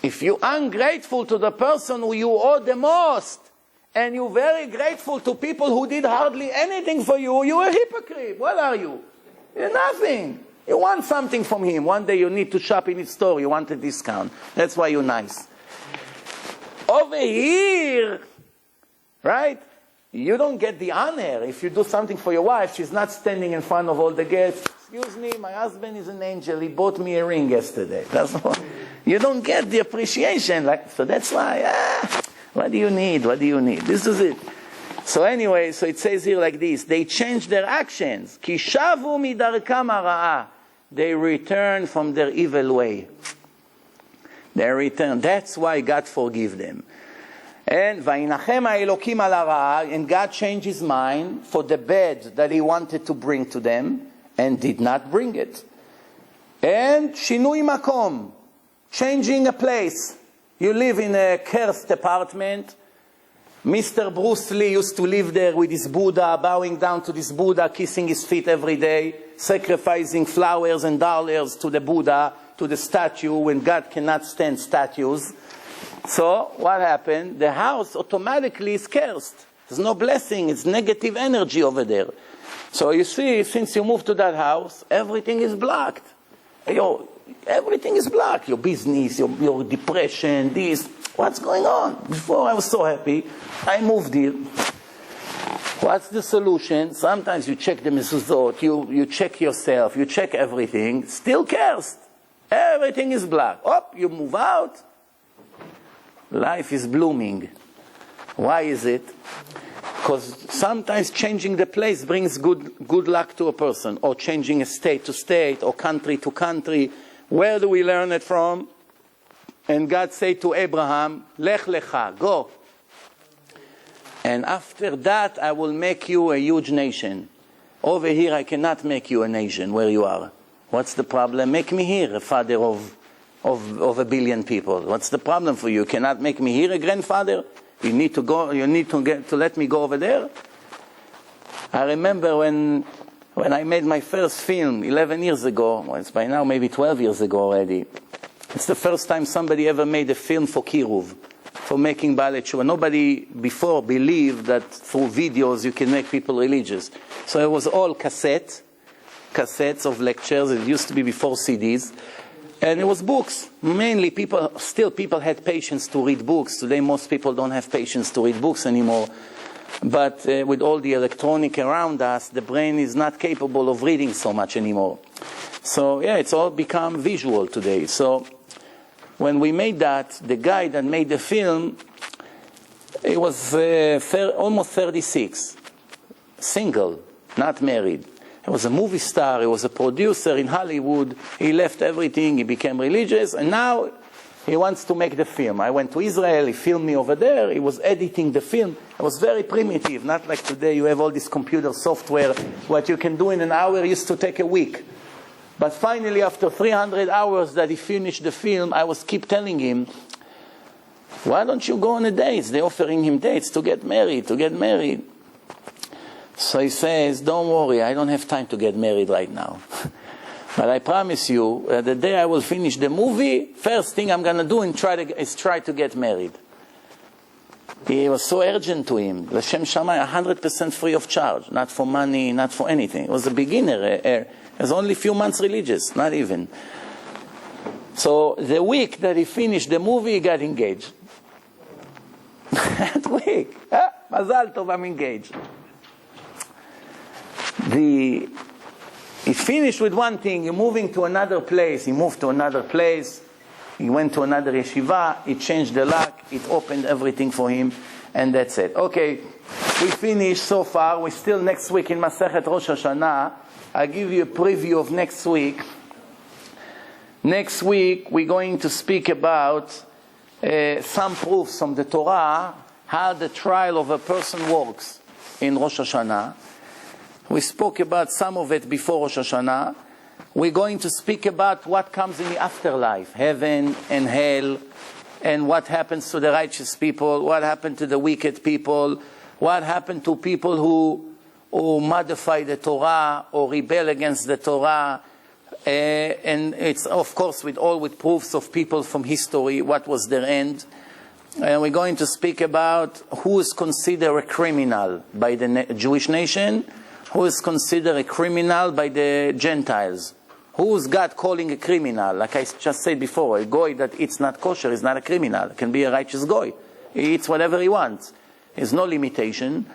If you're ungrateful to the person who you owe the most, and you're very grateful to people who did hardly anything for you, you're a hypocrite. What are you? You're nothing. You want something from him. One day you need to shop in his store. You want a discount. That's why you're nice. Over here, right? You don't get the honor. If you do something for your wife, she's not standing in front of all the guests. Excuse me, my husband is an angel. He bought me a ring yesterday. That's why. You don't get the appreciation. So that's why, what do you need? What do you need? This is it. So anyway, so it says here like this. They changed their actions. Ki shavu midarkam hara'a. They return from their evil way. They return. That's why God forgive them. And vayinachem ha'elokim al hara'a. And God changed his mind for the bad that he wanted to bring to them and did not bring it. And shinui makom. Changing a place. You live in a cursed apartment. Mr. Bruce Lee used to live there with his Buddha, bowing down to this Buddha, kissing his feet every day, sacrificing flowers and dollars to the Buddha, to the statue, when God cannot stand statues. So, what happened? The house automatically is cursed. There's no blessing. It's negative energy over there. So you see, since you moved to that house, everything is blocked. Everything is blocked. Your business, your depression, this. What's going on? Before I was so happy. I moved here. What's the solution? Sometimes you check the mezuzot, you check yourself, you check everything. Still cursed. Everything is blocked. You move out. Life is blooming. Why is it? Because sometimes changing the place brings good luck to a person. Or changing a state to state, or country to country. Where do we learn it from? And God said to Abraham, Lech lecha, go. And after that, I will make you a huge nation. Over here, I cannot make you a nation where you are. What's the problem? Make me here a father of a billion people. What's the problem for you? You cannot make me here a grandfather? You need to go. You need to let me go over there. I remember when I made my first film 11 years ago. Well, it's by now maybe 12 years ago already. It's the first time somebody ever made a film for Kiruv, for making Baalei Tshuva. Nobody before believed that through videos you can make people religious. So it was all cassettes of lectures. It used to be before CDs. And it was books. Mainly people had patience to read books. Today most people don't have patience to read books anymore. But with all the electronic around us, the brain is not capable of reading so much anymore. So yeah, it's all become visual today. So when we made that, the guy that made the film, he was almost 36, single, not married. He was a movie star, he was a producer in Hollywood, he left everything, he became religious, and now he wants to make the film. I went to Israel, he filmed me over there, he was editing the film. It was very primitive, not like today you have all this computer software. What you can do in an hour used to take a week. But finally, after 300 hours that he finished the film, I was keep telling him, why don't you go on a date? They're offering him dates to get married. So he says, don't worry, I don't have time to get married right now. But I promise you, the day I will finish the movie, first thing I'm going to do is try to get married. It was so urgent to him. L'Shem Shammai, 100% free of charge. Not for money, not for anything. He was a beginner. He was only a few months religious, not even. So the week that he finished the movie, he got engaged. That week. Mazal tov, I'm engaged. He finished with one thing. You're moving to another place. He moved to another place. He went to another yeshiva. He changed the lock. It opened everything for him. And that's it. Okay, we finished so far. We're still next week in Masechet Rosh Hashanah. I'll give you a preview of next week. Next week, we're going to speak about some proofs from the Torah, how the trial of a person works in Rosh Hashanah. We spoke about some of it before Rosh Hashanah. We're going to speak about what comes in the afterlife, heaven and hell, and what happens to the righteous people, what happened to the wicked people, what happened to people who modify the Torah or rebel against the Torah. And it's, of course, with proofs of people from history, what was their end. And we're going to speak about who is considered a criminal by the Jewish nation, who is considered a criminal by the Gentiles. Who is God calling a criminal? Like I just said before, a goy that eats not kosher is not a criminal. It can be a righteous goy. He eats whatever he wants. There's no limitation.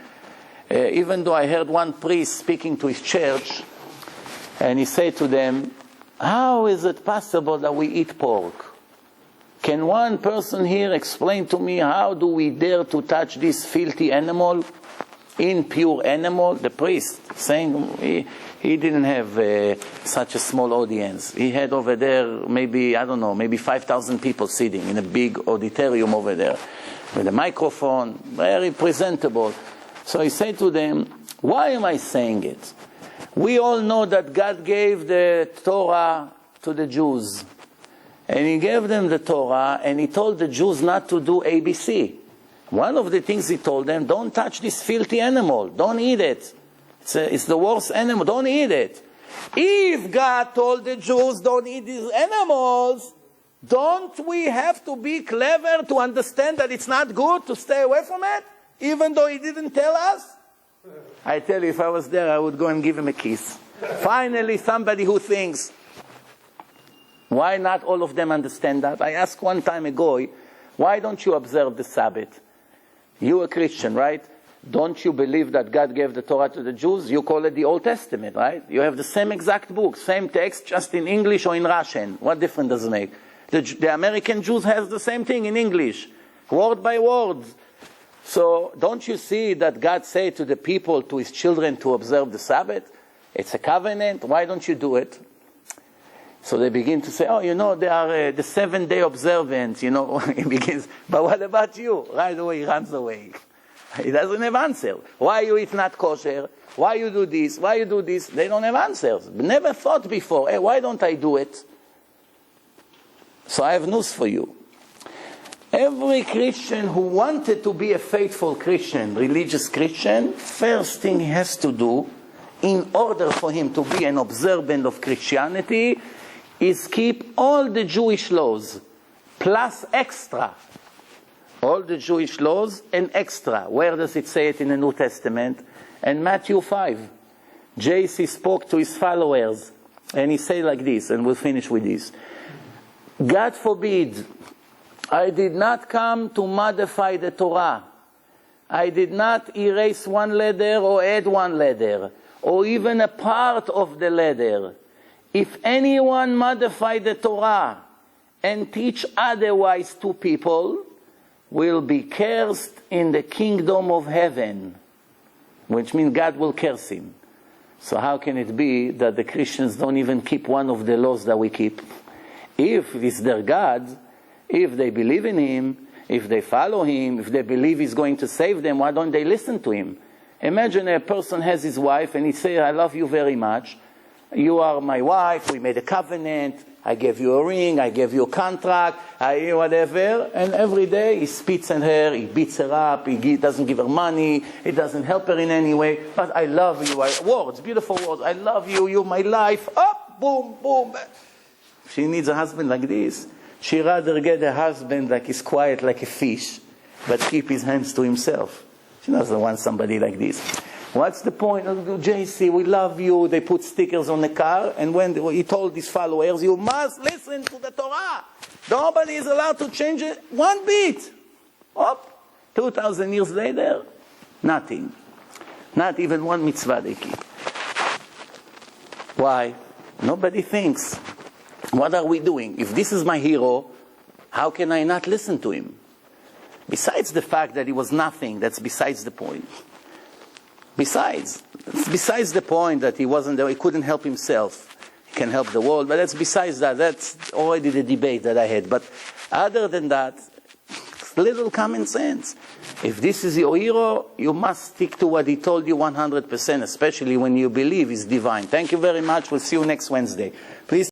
Even though I heard one priest speaking to his church, and he said to them, how is it possible that we eat pork? Can one person here explain to me how do we dare to touch this filthy animal, impure animal? The priest saying he didn't have such a small audience. He had over there maybe 5,000 people sitting in a big auditorium over there with a microphone, very presentable. So he said to them, why am I saying it? We all know that God gave the Torah to the Jews. And He gave them the Torah, and He told the Jews not to do ABC. One of the things He told them, don't touch this filthy animal. Don't eat it. It's the worst animal. Don't eat it. If God told the Jews, don't eat these animals, don't we have to be clever to understand that it's not good to stay away from it, even though He didn't tell us? I tell you, if I was there, I would go and give him a kiss. Finally, somebody who thinks. Why not all of them understand that? I asked one time a guy, why don't you observe the Sabbath? You a Christian, right? Don't you believe that God gave the Torah to the Jews? You call it the Old Testament, right? You have the same exact book, same text, just in English or in Russian. What difference does it make? The American Jews have the same thing in English, word by word. So don't you see that God said to the people, to His children, to observe the Sabbath? It's a covenant. Why don't you do it? So they begin to say, they are the 7-day observance, He begins, but what about you? Right away, he runs away. He doesn't have answer. Why you eat not kosher? Why you do this? Why you do this? They don't have answers. Never thought before, hey, why don't I do it? So I have news for you. Every Christian who wanted to be a faithful Christian, religious Christian, first thing he has to do, in order for him to be an observant of Christianity, is keep all the Jewish laws, plus extra. All the Jewish laws and extra. Where does it say it in the New Testament? In Matthew 5. Yossi spoke to his followers, and he said like this, and we'll finish with this. God forbid, I did not come to modify the Torah. I did not erase one letter or add one letter, or even a part of the letter. If anyone modify the Torah and teach otherwise to people, will be cursed in the kingdom of heaven, which means God will curse him. So how can it be that the Christians don't even keep one of the laws that we keep? If it's their God, if they believe in Him, if they follow Him, if they believe He's going to save them, why don't they listen to Him? Imagine a person has his wife and he says, I love you very much. You are my wife, we made a covenant, I gave you a ring, I gave you a contract, whatever, and every day he spits at her, he beats her up, he doesn't give her money, he doesn't help her in any way, but I love you, words, beautiful words, I love you, you're my life, up, boom, boom. She needs a husband like this. She rather get a husband like he's quiet like a fish, but keep his hands to himself. She doesn't want somebody like this. What's the point? JC, we love you. They put stickers on the car, and when he told his followers, you must listen to the Torah. Nobody is allowed to change it one bit. Up. 2,000 years later, nothing. Not even one mitzvah they keep. Why? Nobody thinks. What are we doing? If this is my hero, how can I not listen to him? Besides the fact that he was nothing, that's besides the point. Besides the point that he wasn't there, he couldn't help himself. He can help the world, but that's besides that. That's already the debate that I had. But other than that, little common sense. If this is your hero, you must stick to what he told you 100%, especially when you believe he's divine. Thank you very much. We'll see you next Wednesday. Please